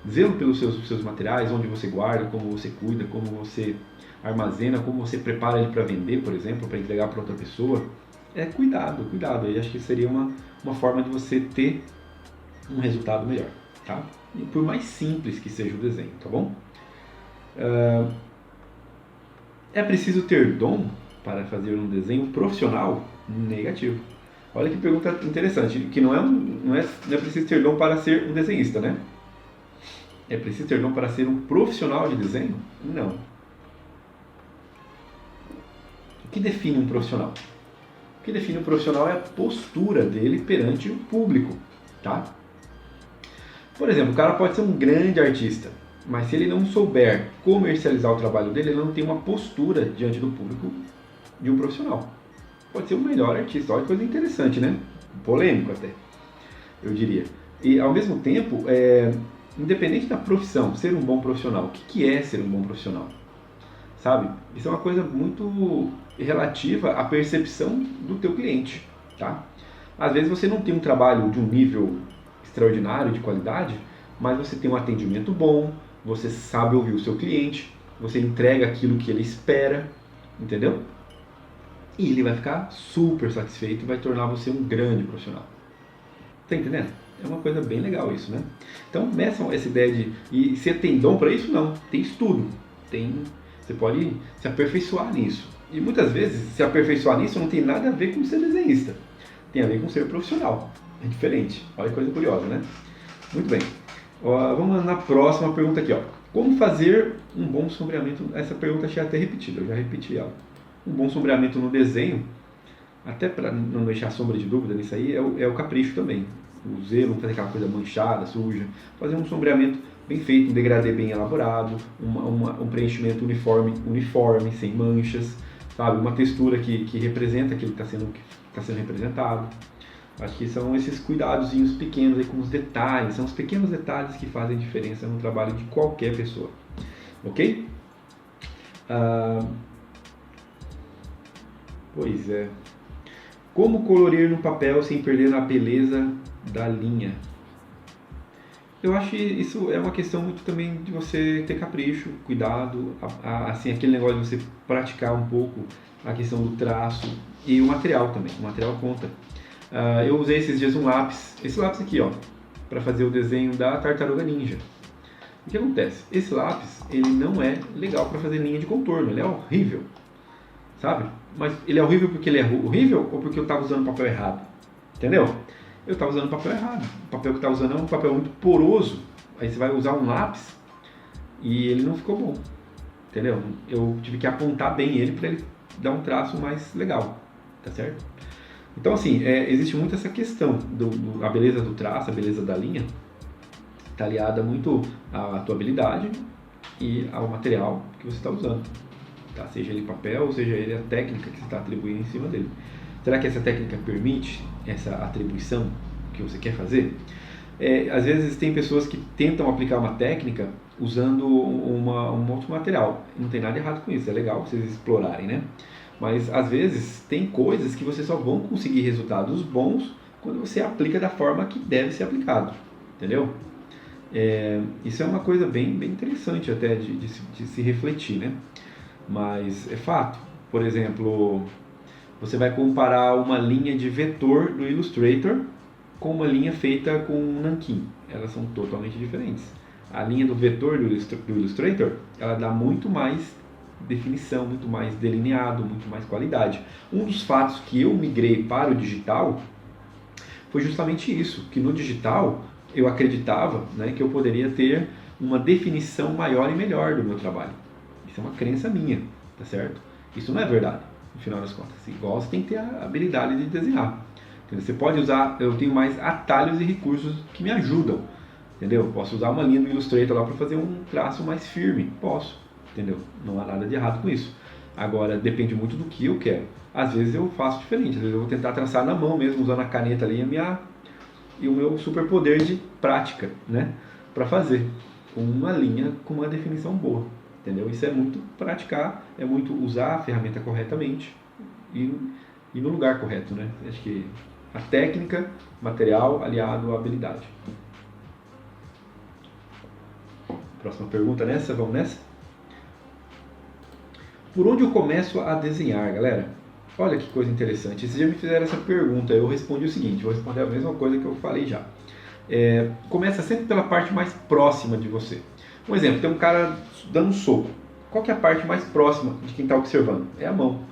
Zelo pelos seus materiais, onde você guarda, como você cuida, como você armazena, como você prepara ele para vender, por exemplo, para entregar para outra pessoa. Cuidado. Eu acho que seria uma forma de você ter um resultado melhor, tá? E por mais simples que seja o desenho, tá bom? É preciso ter dom para fazer um desenho profissional? Negativo. Olha que pergunta interessante, que não é preciso ter dom para ser um desenhista, né? É preciso ter dom para ser um profissional de desenho? Não. O que define um profissional? O que define um profissional é a postura dele perante o público, tá? Por exemplo, o cara pode ser um grande artista, mas se ele não souber comercializar o trabalho dele, ele não tem uma postura diante do público de um profissional. Pode ser o melhor artista. Olha que coisa interessante, né? Polêmico até, eu diria. E ao mesmo tempo, independente da profissão, ser um bom profissional, o que é ser um bom profissional? Sabe? Isso é uma coisa muito relativa à percepção do teu cliente, tá? Às vezes você não tem um trabalho de um nível extraordinário de qualidade, mas você tem um atendimento bom, você sabe ouvir o seu cliente, você entrega aquilo que ele espera, entendeu? E ele vai ficar super satisfeito e vai tornar você um grande profissional. Tá entendendo? É uma coisa bem legal isso, né? Então, meçam essa ideia e você tem dom para isso? Não. Tem estudo. Você pode se aperfeiçoar nisso. E muitas vezes, se aperfeiçoar nisso não tem nada a ver com ser desenhista. Tem a ver com ser profissional. É diferente. Olha que coisa curiosa, né? Muito bem. Vamos na próxima pergunta aqui, ó. Como fazer um bom sombreamento? Essa pergunta achei até repetida, eu já repeti ela. Um bom sombreamento no desenho, até para não deixar sombra de dúvida nisso aí, é o capricho também. O zelo, não fazer aquela coisa manchada, suja. Fazer um sombreamento bem feito, um degradê bem elaborado, um preenchimento uniforme, sem manchas, sabe? Uma textura que representa aquilo que está sendo representado. Acho que são esses cuidadozinhos pequenos aí com os detalhes, são os pequenos detalhes que fazem diferença no trabalho de qualquer pessoa. Ok? Pois é. Como colorir no papel sem perder a beleza da linha? Eu acho que isso é uma questão muito também de você ter capricho, cuidado, assim, aquele negócio de você praticar um pouco a questão do traço e o material também. O material conta. Eu usei esses dias um lápis, esse lápis aqui, ó, para fazer o desenho da Tartaruga Ninja. O que acontece? Esse lápis, ele não é legal para fazer linha de contorno, ele é horrível, sabe? Mas ele é horrível porque ele é horrível ou porque eu estava usando o papel errado? Entendeu? Eu estava usando o papel errado. O papel que eu estava usando é um papel muito poroso. Aí você vai usar um lápis e ele não ficou bom. Entendeu? Eu tive que apontar bem ele para ele dar um traço mais legal. Tá certo? Então, assim, existe muito essa questão a beleza do traço, a beleza da linha, está aliada muito à tua habilidade e ao material que você está usando. tá? Seja ele papel, ou seja ele a técnica que você está atribuindo em cima dele. Será que essa técnica permite essa atribuição que você quer fazer? Às vezes tem pessoas que tentam aplicar uma técnica usando um outro material. Não tem nada errado com isso, é legal vocês explorarem, né? Mas às vezes tem coisas que vocês só vão conseguir resultados bons quando você aplica da forma que deve ser aplicado, entendeu? Isso é uma coisa bem interessante até de se refletir, né? Mas é fato. Por exemplo, você vai comparar uma linha de vetor do Illustrator com uma linha feita com nanquim. Elas são totalmente diferentes. A linha do vetor do Illustrator, ela dá muito mais definição, muito mais delineado, muito mais qualidade. Um dos fatos que eu migrei para o digital foi justamente isso, que no digital eu acreditava, né, que eu poderia ter uma definição maior e melhor do meu trabalho. Isso é uma crença minha, tá certo? Isso não é verdade, no final das contas. Igual você tem que ter a habilidade de desenhar. Entendeu? Você pode usar, eu tenho mais atalhos e recursos que me ajudam, entendeu? Posso usar uma linha do Illustrator lá para fazer um traço mais firme, posso, entendeu? Não há nada de errado com isso. Agora, depende muito do que eu quero. Às vezes eu faço diferente, às vezes eu vou tentar traçar na mão mesmo, usando a caneta ali e o meu superpoder de prática, né? Para fazer uma linha com uma definição boa, entendeu? Isso é muito praticar, é muito usar a ferramenta corretamente e no lugar correto, né? Acho que a técnica, material aliado à habilidade. Próxima pergunta nessa, vamos nessa? Por onde eu começo a desenhar, galera? Olha que coisa interessante. Vocês já me fizeram essa pergunta, eu respondi o seguinte, vou responder a mesma coisa que eu falei já. Começa sempre pela parte mais próxima de você. Um exemplo, tem um cara dando um soco. Qual que é a parte mais próxima de quem está observando? É a mão.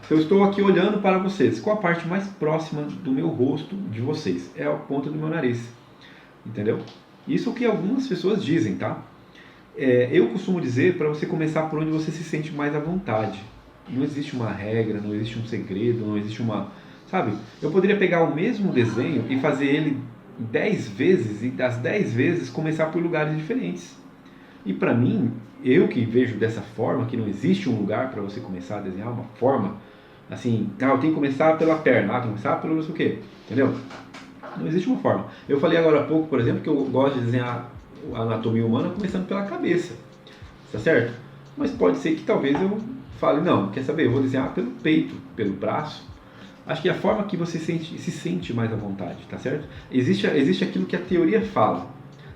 Se eu estou aqui olhando para vocês, qual a parte mais próxima do meu rosto de vocês? É a ponta do meu nariz. Entendeu? Isso é o que algumas pessoas dizem, tá? Eu costumo dizer para você começar por onde você se sente mais à vontade. Não existe uma regra, não existe um segredo, não existe uma... Sabe? Eu poderia pegar o mesmo desenho e fazer ele 10 vezes e das 10 vezes começar por lugares diferentes. E para mim, eu que vejo dessa forma, que não existe um lugar para você começar a desenhar, uma forma, assim, eu tenho que começar pela perna, tenho que começar pelo não sei o quê, entendeu? Não existe uma forma. Eu falei agora há pouco, por exemplo, que eu gosto de desenhar a anatomia humana começando pela cabeça, tá certo? Mas pode ser que talvez eu fale, não, quer saber, eu vou desenhar pelo peito, pelo braço. Acho que é a forma que você se sente mais à vontade, tá certo? Existe aquilo que a teoria fala,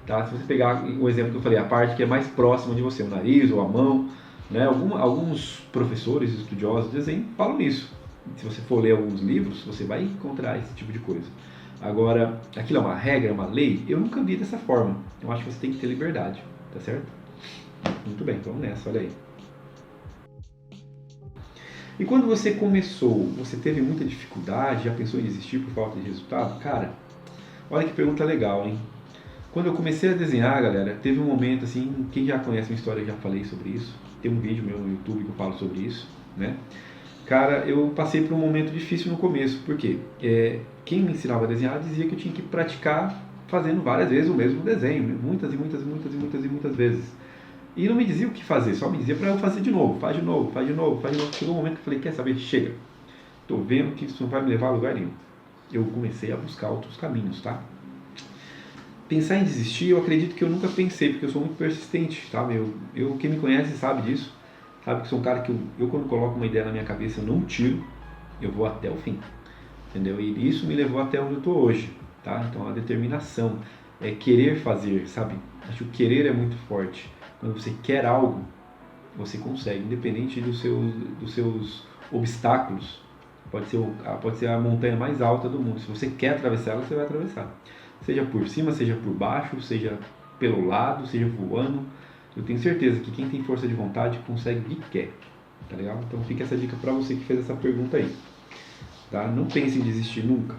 tá? Se você pegar o exemplo que eu falei, a parte que é mais próxima de você, o nariz ou a mão, né? Alguns professores estudiosos de desenho falam isso. Se você for ler alguns livros, você vai encontrar esse tipo de coisa. Agora, aquilo é uma regra, é uma lei? Eu nunca vi dessa forma. Eu acho que você tem que ter liberdade, tá certo? Muito bem, então vamos nessa, olha aí. E quando você começou, você teve muita dificuldade, já pensou em desistir por falta de resultado? Cara, olha que pergunta legal, hein? Quando eu comecei a desenhar, galera, teve um momento assim, quem já conhece minha história, eu já falei sobre isso. Tem um vídeo meu no YouTube que eu falo sobre isso, né? Cara, eu passei por um momento difícil no começo, porque quem me ensinava a desenhar dizia que eu tinha que praticar fazendo várias vezes o mesmo desenho, muitas e muitas e muitas e muitas e muitas vezes. E não me dizia o que fazer, só me dizia para eu fazer de novo, faz de novo, faz de novo, faz de novo. Chegou um momento que eu falei, quer saber, chega, tô vendo que isso não vai me levar a lugar nenhum. Eu comecei a buscar outros caminhos, tá? Pensar em desistir, eu acredito que eu nunca pensei, porque eu sou muito persistente, sabe? Quem me conhece sabe disso. Sabe que sou um cara que eu quando coloco uma ideia na minha cabeça, eu não tiro, eu vou até o fim, entendeu? E isso me levou até onde eu estou hoje, tá? Então a determinação, é querer fazer, sabe? Acho que o querer é muito forte. Quando você quer algo, você consegue, independente dos seus obstáculos. Pode ser a montanha mais alta do mundo. Se você quer atravessar ela, você vai atravessar. Seja por cima, seja por baixo, seja pelo lado, seja voando. Eu tenho certeza que quem tem força de vontade consegue o que quer, tá legal? Então fica essa dica para você que fez essa pergunta aí, tá? Não pense em desistir nunca,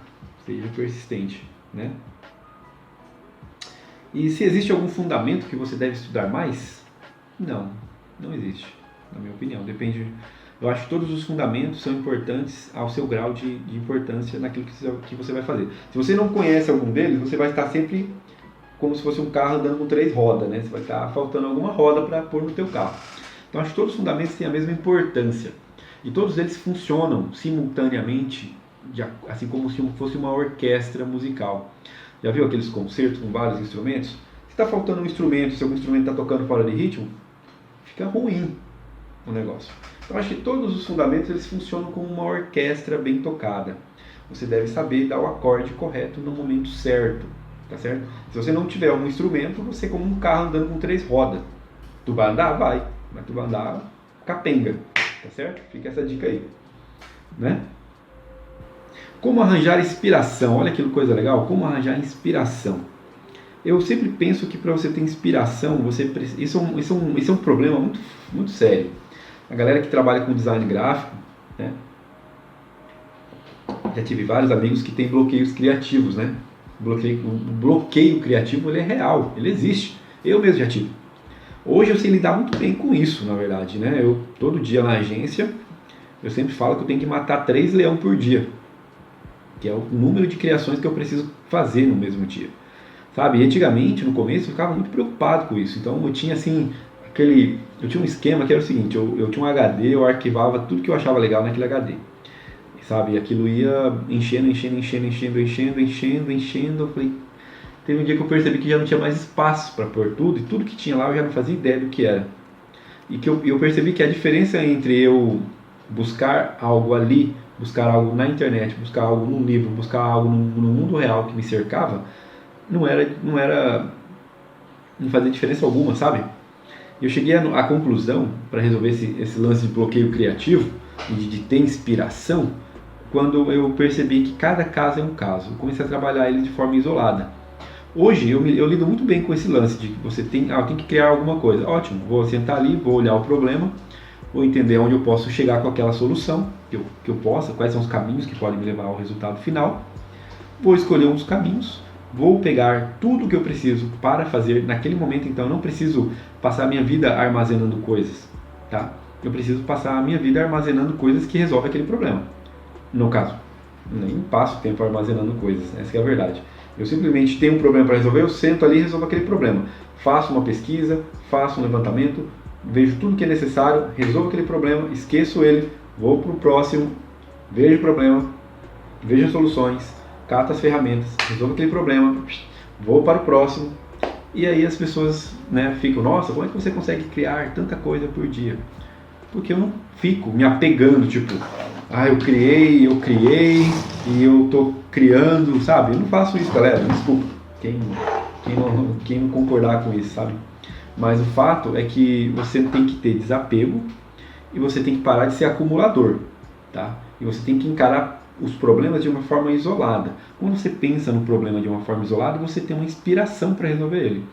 seja persistente, né? E se existe algum fundamento que você deve estudar mais? Não existe, na minha opinião. Depende. Eu acho que todos os fundamentos são importantes ao seu grau de importância naquilo que você vai fazer. Se você não conhece algum deles, você vai estar sempre como se fosse um carro andando com 3 rodas, né? Você vai estar faltando alguma roda para pôr no teu carro. Então acho que todos os fundamentos têm a mesma importância e todos eles funcionam simultaneamente, assim como se fosse uma orquestra musical. Já viu aqueles concertos com vários instrumentos? Se está faltando um instrumento, se algum instrumento está tocando fora de ritmo, fica ruim o negócio. Então acho que todos os fundamentos eles funcionam como uma orquestra bem tocada. Você deve saber dar o acorde correto no momento certo, tá certo? Se você não tiver um instrumento, você é como um carro andando com 3 rodas. Tu vai andar? Vai. Mas tu vai andar capenga, tá certo? Fica essa dica aí, né? Como arranjar inspiração? Olha que coisa legal. Como arranjar inspiração? Eu sempre penso que para você ter inspiração, isso é um problema muito, muito sério. A galera que trabalha com design gráfico, né? Já tive vários amigos que têm bloqueios criativos, né? O bloqueio criativo ele é real, ele existe. Eu mesmo já tive. Hoje eu sei lidar muito bem com isso, na verdade, né? Eu todo dia na agência, eu sempre falo que eu tenho que matar 3 leões por dia, que é o número de criações que eu preciso fazer no mesmo dia. Sabe? E antigamente, no começo, eu ficava muito preocupado com isso. Então eu tinha assim, eu tinha um esquema que era o seguinte, eu tinha um HD, eu arquivava tudo que eu achava legal naquele HD. Sabe? E aquilo ia enchendo. Eu falei, teve um dia que eu percebi que já não tinha mais espaço para pôr tudo, e tudo que tinha lá eu já não fazia ideia do que era. E que eu percebi que a diferença entre eu buscar algo ali, buscar algo na internet, buscar algo num livro, buscar algo no mundo real que me cercava, não fazia diferença alguma, sabe? Eu cheguei à conclusão, para resolver esse lance de bloqueio criativo e de ter inspiração, quando eu percebi que cada caso é um caso. Eu comecei a trabalhar ele de forma isolada. Hoje eu lido muito bem com esse lance de que você tem que criar alguma coisa. Ótimo, vou sentar ali, vou olhar o problema, vou entender onde eu posso chegar com aquela solução, que eu possa, quais são os caminhos que podem me levar ao resultado final. Vou escolher um dos caminhos, vou pegar tudo que eu preciso para fazer naquele momento. Então eu não preciso passar a minha vida armazenando coisas, tá? Eu preciso passar a minha vida armazenando coisas que resolvem aquele problema. No caso, nem passo tempo armazenando coisas, essa é a verdade. Eu simplesmente tenho um problema para resolver, eu sento ali e resolvo aquele problema. Faço uma pesquisa, faço um levantamento, vejo tudo que é necessário, resolvo aquele problema, esqueço ele, vou para o próximo, vejo o problema, vejo as soluções, cato as ferramentas, resolvo aquele problema, vou para o próximo. E aí as pessoas, né, ficam, nossa, como é que você consegue criar tanta coisa por dia? Porque eu não fico me apegando, tipo, eu criei e eu tô criando, sabe? Eu não faço isso, galera, desculpa quem não concordar com isso, sabe? Mas o fato é que você tem que ter desapego e você tem que parar de ser acumulador, tá? E você tem que encarar os problemas de uma forma isolada. Quando você pensa no problema de uma forma isolada, você tem uma inspiração para resolver ele.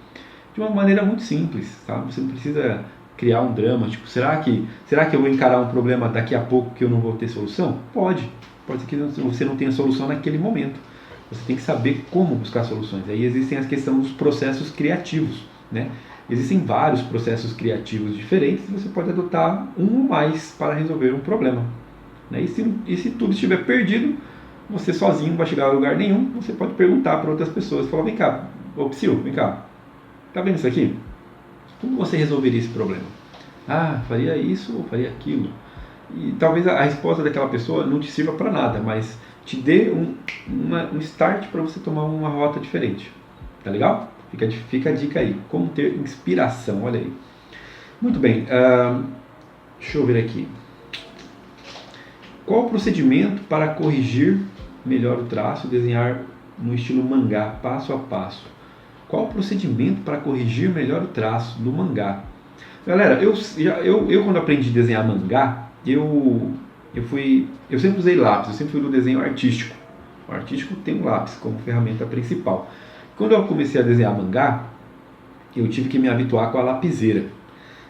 De uma maneira muito simples, sabe? Você não precisa criar um drama, tipo, será que eu vou encarar um problema daqui a pouco que eu não vou ter solução? Pode ser que você não tenha solução naquele momento. Você tem que saber como buscar soluções. Aí existem as questões dos processos criativos, né? Existem vários processos criativos diferentes e você pode adotar um ou mais para resolver um problema, né? E se tudo estiver perdido, você sozinho não vai chegar a lugar nenhum, você pode perguntar para outras pessoas, falar, vem cá, Psyu, vem cá, tá vendo isso aqui? Como você resolveria esse problema? Faria isso ou faria aquilo? E talvez a resposta daquela pessoa não te sirva para nada, mas te dê um start para você tomar uma rota diferente. Tá legal? Fica a dica aí. Como ter inspiração, olha aí. Muito bem, deixa eu ver aqui. Qual o procedimento para corrigir melhor o traço e desenhar no estilo mangá, passo a passo? Qual o procedimento para corrigir melhor o traço do mangá? Galera, eu quando aprendi a desenhar mangá, eu sempre usei lápis, eu sempre fui do desenho artístico. O artístico tem um lápis como ferramenta principal. Quando eu comecei a desenhar mangá, eu tive que me habituar com a lapiseira.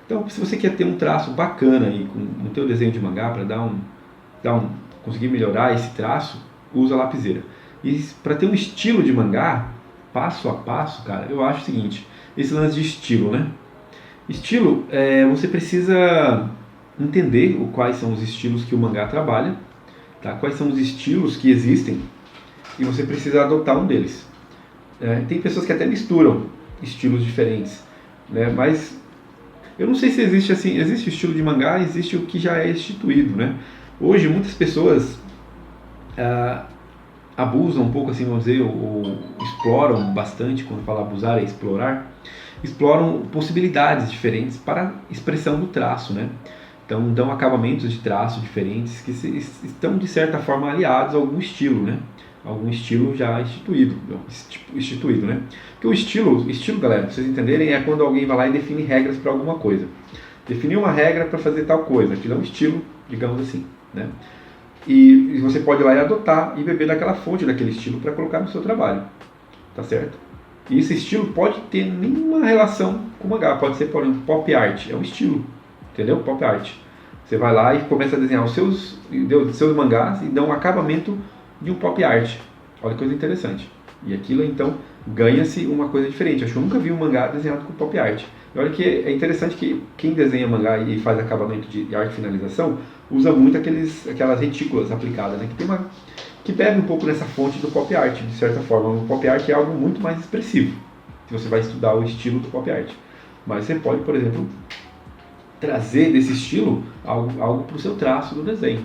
Então, se você quer ter um traço bacana aí no teu desenho de mangá, para conseguir melhorar esse traço, usa a lapiseira. E para ter um estilo de mangá, passo a passo, cara, eu acho o seguinte, esse lance de estilo, né? Estilo, você precisa entender quais são os estilos que o mangá trabalha, tá? Quais são os estilos que existem, e você precisa adotar um deles. Tem pessoas que até misturam estilos diferentes, né? Mas Eu não sei se existe assim, existe o estilo de mangá, existe o que já é instituído, né? Hoje muitas pessoas abusam um pouco, assim, vamos dizer, ou exploram bastante, quando fala abusar é explorar, exploram possibilidades diferentes para a expressão do traço, né? Então dão acabamentos de traço diferentes que estão de certa forma aliados a algum estilo, né? Algum estilo já instituído, né? Porque o estilo, galera, pra vocês entenderem, é quando alguém vai lá e define regras para alguma coisa. Definir uma regra para fazer tal coisa, aquilo é um estilo, digamos assim, né? E você pode ir lá e adotar e beber daquela fonte, daquele estilo para colocar no seu trabalho, tá certo? E esse estilo pode ter nenhuma relação com o mangá, pode ser, por exemplo, pop art, é um estilo, entendeu? Pop art. Você vai lá e começa a desenhar os seus mangás e dá um acabamento de um pop art. Olha que coisa interessante. E aquilo então ganha-se uma coisa diferente. Acho que eu nunca vi um mangá desenhado com pop art. E olha que é interessante que quem desenha mangá e faz acabamento de arte finalização usa muito aquelas retículas aplicadas, né? Que bebe um pouco nessa fonte do pop art, de certa forma. O pop art é algo muito mais expressivo, se você vai estudar o estilo do pop art. Mas você pode, por exemplo, trazer desse estilo algo para o seu traço do desenho.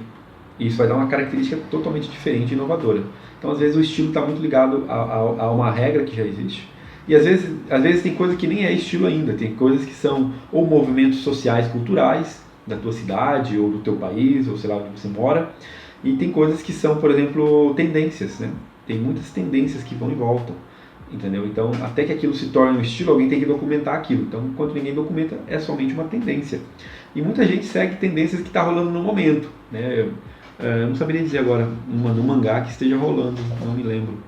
E isso vai dar uma característica totalmente diferente e inovadora. Então, às vezes, o estilo está muito ligado a uma regra que já existe. E às vezes tem coisa que nem é estilo ainda. Tem coisas que são ou movimentos sociais, culturais, da tua cidade, ou do teu país, ou sei lá onde você mora. E tem coisas que são, por exemplo, tendências, né? Tem muitas tendências que vão e voltam, entendeu? Então, até que aquilo se torne um estilo, alguém tem que documentar aquilo. Então, enquanto ninguém documenta, é somente uma tendência. E muita gente segue tendências que está rolando no momento, né? Eu não saberia dizer agora no mangá que esteja rolando, não me lembro,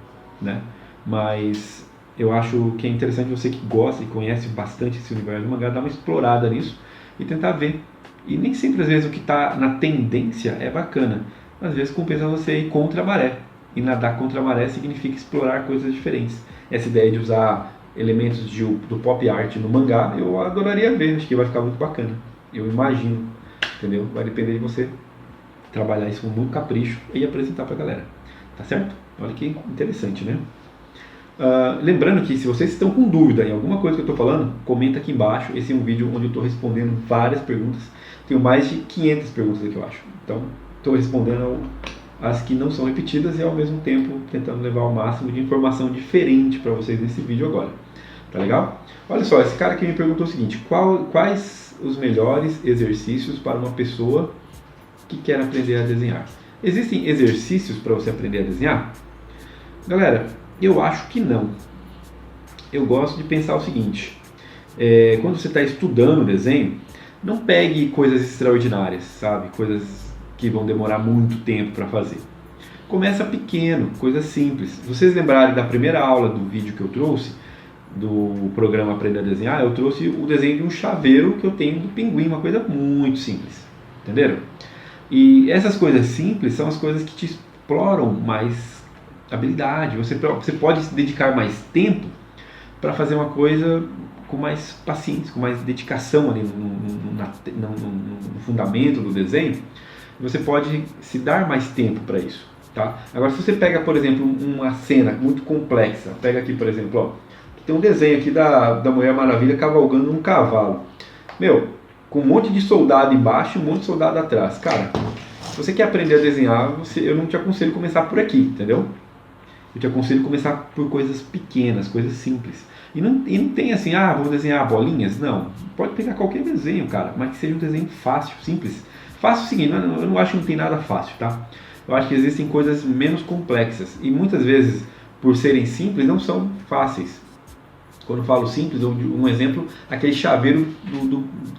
né? Mas eu acho que é interessante você que gosta e conhece bastante esse universo do mangá, dar uma explorada nisso e tentar ver. E nem sempre, às vezes, o que está na tendência é bacana. Às vezes compensa você ir contra a maré. E nadar contra a maré significa explorar coisas diferentes. Essa ideia de usar elementos do pop art no mangá, eu adoraria ver, acho que vai ficar muito bacana. Eu imagino, entendeu? Vai depender de você trabalhar isso com muito capricho e apresentar para a galera, tá certo? Olha que interessante, né? Lembrando que se vocês estão com dúvida em alguma coisa que eu estou falando, comenta aqui embaixo. Esse é um vídeo onde eu estou respondendo várias perguntas. Tenho mais de 500 perguntas aqui, eu acho. Então, estou respondendo as que não são repetidas e ao mesmo tempo tentando levar o máximo de informação diferente para vocês nesse vídeo agora. Tá legal? Olha só, esse cara aqui me perguntou o seguinte: quais os melhores exercícios para uma pessoa que quer aprender a desenhar? Existem exercícios para você aprender a desenhar? Galera, eu acho que não. Eu gosto de pensar o seguinte: quando você está estudando desenho, não pegue coisas extraordinárias, sabe? Coisas que vão demorar muito tempo para fazer. Começa pequeno, coisas simples. Se vocês lembrarem da primeira aula do vídeo que eu trouxe, do programa Aprender a Desenhar, eu trouxe o desenho de um chaveiro que eu tenho do pinguim, uma coisa muito simples. Entenderam? E essas coisas simples são as coisas que te exploram mais habilidade. Você pode se dedicar mais tempo para fazer uma coisa com mais paciência, com mais dedicação ali no fundamento do desenho. Você pode se dar mais tempo para isso, tá? Agora, se você pega, por exemplo, uma cena muito complexa, pega aqui, por exemplo, ó, tem um desenho aqui da Mulher Maravilha cavalgando num cavalo. Meu, com um monte de soldado embaixo e um monte de soldado atrás. Cara, se você quer aprender a desenhar, eu não te aconselho começar por aqui, entendeu? Eu te aconselho começar por coisas pequenas, coisas simples. E não tem assim, vamos desenhar bolinhas? Não. Pode pegar qualquer desenho, cara, mas que seja um desenho fácil, simples. Fácil é o seguinte, eu não acho que não tem nada fácil, tá? Eu acho que existem coisas menos complexas. E muitas vezes, por serem simples, não são fáceis. Quando eu falo simples, um exemplo, aquele chaveiro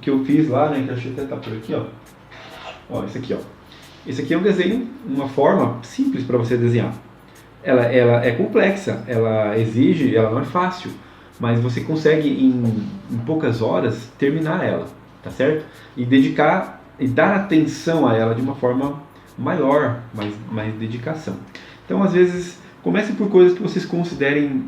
que eu fiz lá, né? Deixa eu até estar por aqui, ó. Ó, esse aqui, ó. Esse aqui é um desenho, uma forma simples para você desenhar. Ela é complexa, ela não é fácil, mas você consegue em poucas horas terminar ela, tá certo? E dedicar e dar atenção a ela de uma forma maior, mais dedicação. Então, às vezes, comece por coisas que vocês considerem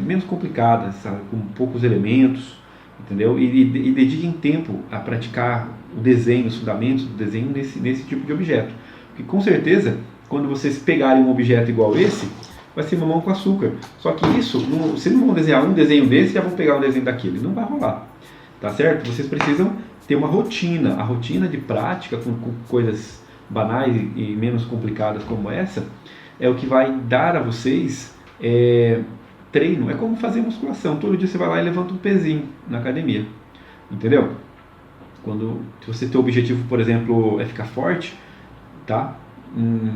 menos complicadas, sabe? Com poucos elementos, entendeu? E dediquem tempo a praticar o desenho, os fundamentos do desenho nesse tipo de objeto. Porque com certeza, quando vocês pegarem um objeto igual esse, vai ser mamão com açúcar. Só que isso, vocês não vão desenhar um desenho desse e já vão pegar um desenho daquele. Não vai rolar. tá certo? Vocês precisam ter uma rotina. A rotina de prática com coisas banais e menos complicadas como essa é o que vai dar a vocês treino. É como fazer musculação. Todo dia você vai lá e levanta um pezinho na academia, entendeu? Se você tem o objetivo, por exemplo, é ficar forte, tá? Em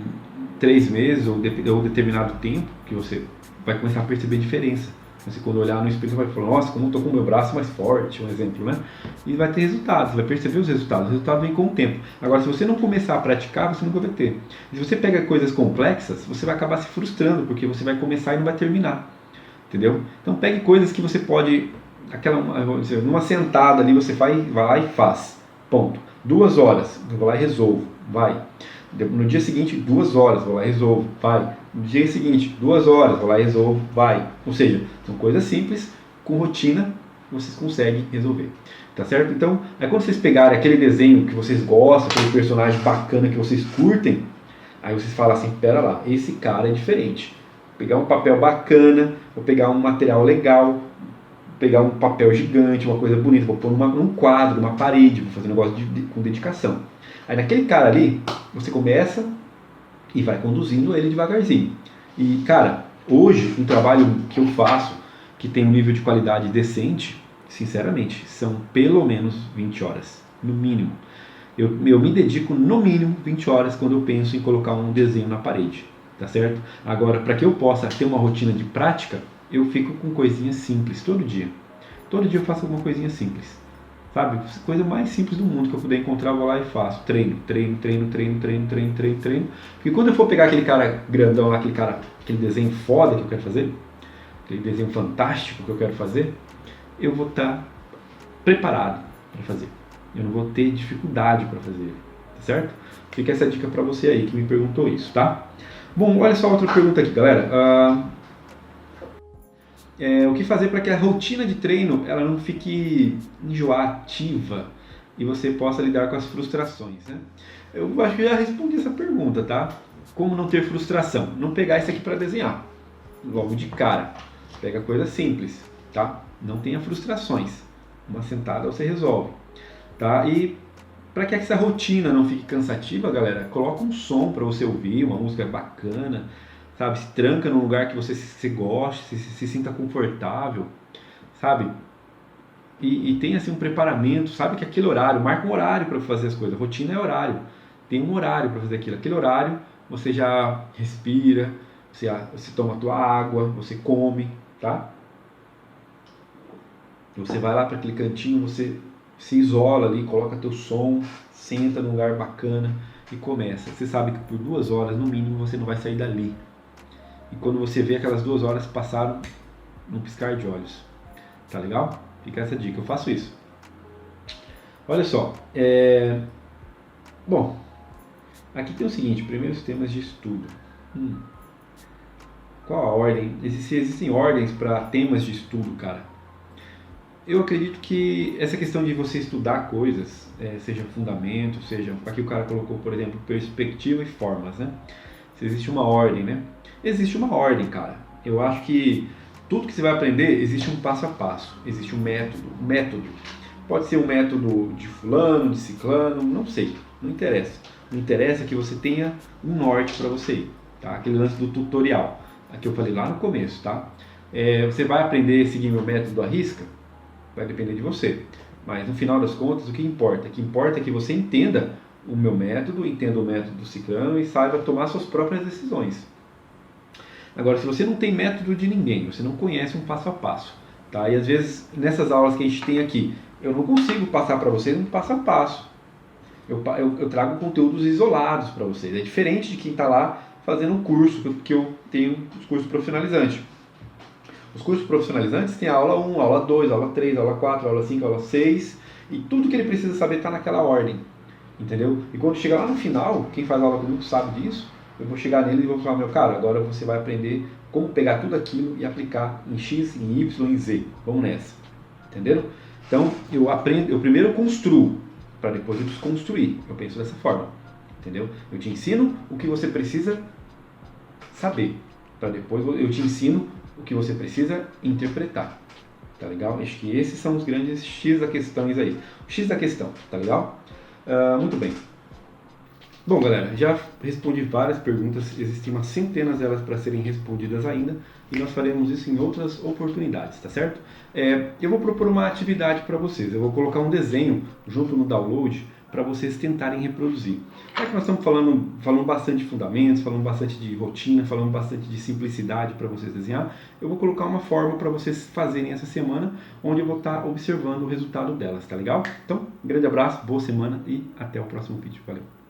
3 meses ou determinado tempo que você vai começar a perceber diferença. Você, quando olhar no espelho, vai falar, nossa, como eu estou com o meu braço mais forte, um exemplo, né? E vai ter resultados, vai perceber os resultados. O resultado vem com o tempo. Agora, se você não começar a praticar, você nunca vai ter. E se você pega coisas complexas, você vai acabar se frustrando, porque você vai começar e não vai terminar. Entendeu? Então, pegue coisas que você pode... vamos dizer, numa sentada ali, você vai lá e faz. Ponto. 2 horas, eu vou lá e resolvo. Vai. No dia seguinte, 2 horas, vou lá e resolvo. Vai. No dia seguinte, 2 horas, vou lá e resolvo, vai. Ou seja, são coisas simples, com rotina, vocês conseguem resolver. Tá certo? Então, quando vocês pegarem aquele desenho que vocês gostam, aquele personagem bacana que vocês curtem, aí vocês falam assim, pera lá, esse cara é diferente. Vou pegar um papel bacana, vou pegar um material legal, vou pegar um papel gigante, uma coisa bonita, vou pôr num quadro, numa parede, vou fazer um negócio com dedicação. Aí naquele cara ali, você começa e vai conduzindo ele devagarzinho. E, cara, hoje, um trabalho que eu faço, que tem um nível de qualidade decente, sinceramente, são pelo menos 20 horas, no mínimo. Eu me dedico no mínimo 20 horas quando eu penso em colocar um desenho na parede, tá certo? Agora, para que eu possa ter uma rotina de prática, eu fico com coisinhas simples todo dia. Todo dia eu faço alguma coisinha simples. Sabe? Coisa mais simples do mundo que eu puder encontrar, eu vou lá e faço. Treino. Porque quando eu for pegar aquele cara grandão lá, aquele desenho foda que eu quero fazer, aquele desenho fantástico que eu quero fazer, eu vou estar preparado para fazer. Eu não vou ter dificuldade para fazer ele. Tá certo? Fica essa dica para você aí que me perguntou isso, tá? Bom, olha só outra pergunta aqui, galera. O que fazer para que a rotina de treino ela não fique enjoativa e você possa lidar com as frustrações, né? Eu acho que já respondi essa pergunta, tá? Como não ter frustração? Não pegar isso aqui para desenhar logo de cara. Pega coisa simples, tá? Não tenha frustrações. Uma sentada você resolve, tá? E para que essa rotina não fique cansativa, galera, coloca um som para você ouvir, uma música bacana. Sabe, se tranca num lugar que você se goste, se sinta confortável, sabe? E tem assim um preparamento, sabe que aquele horário, marca um horário para fazer as coisas, rotina é horário, tem um horário para fazer aquilo, aquele horário você já respira, você toma a tua água, você come, tá? Você vai lá para aquele cantinho, você se isola ali, coloca teu som, senta num lugar bacana e começa. Você sabe que por 2 horas no mínimo você não vai sair dali. E quando você vê aquelas 2 horas passaram num piscar de olhos. Tá legal? Fica essa dica, eu faço isso. Olha só, bom, aqui tem o seguinte, primeiros temas de estudo. Qual a ordem? Existem ordens para temas de estudo, cara. Eu acredito que essa questão de você estudar coisas, seja fundamento, seja... Aqui o cara colocou, por exemplo, perspectiva e formas, né? Se existe uma ordem, né? Existe uma ordem, cara. Eu acho que tudo que você vai aprender, existe um passo a passo. Existe um método. Método. Pode ser um método de fulano, de ciclano, não sei. Não interessa. Não interessa que você tenha um norte para você ir, tá? Aquele lance do tutorial. Aqui eu falei lá no começo, tá? Você vai aprender a seguir meu método à risca? Vai depender de você. Mas no final das contas, o que importa? O que importa é que você entenda o meu método, entenda o método do ciclano e saiba tomar suas próprias decisões. Agora, se você não tem método de ninguém, você não conhece um passo a passo, tá? E às vezes, nessas aulas que a gente tem aqui, eu não consigo passar para vocês um passo a passo. Eu trago conteúdos isolados para vocês. É diferente de quem está lá fazendo um curso, que eu tenho os cursos profissionalizantes. Os cursos profissionalizantes têm a aula 1, aula 2, aula 3, aula 4, aula 5, aula 6, e tudo que ele precisa saber está naquela ordem, entendeu? E quando chegar lá no final, quem faz aula comigo sabe disso, eu vou chegar nele e vou falar, meu cara, agora você vai aprender como pegar tudo aquilo e aplicar em X, em Y, em Z. Vamos nessa, entendeu? Então, eu primeiro construo, para depois eu desconstruir. Eu penso dessa forma, entendeu? Eu te ensino o que você precisa saber, para depois eu te ensino o que você precisa interpretar, tá legal? Acho que esses são os grandes X da questões aí. O X da questão, tá legal? Muito bem. Bom, galera, já respondi várias perguntas, existem umas centenas delas para serem respondidas ainda e nós faremos isso em outras oportunidades, tá certo? Eu vou propor uma atividade para vocês, eu vou colocar um desenho junto no download para vocês tentarem reproduzir. Já que nós estamos falando bastante de fundamentos, falando bastante de rotina, falando bastante de simplicidade para vocês desenhar, eu vou colocar uma forma para vocês fazerem essa semana, onde eu vou estar observando o resultado delas, tá legal? Então, um grande abraço, boa semana e até o próximo vídeo. Valeu!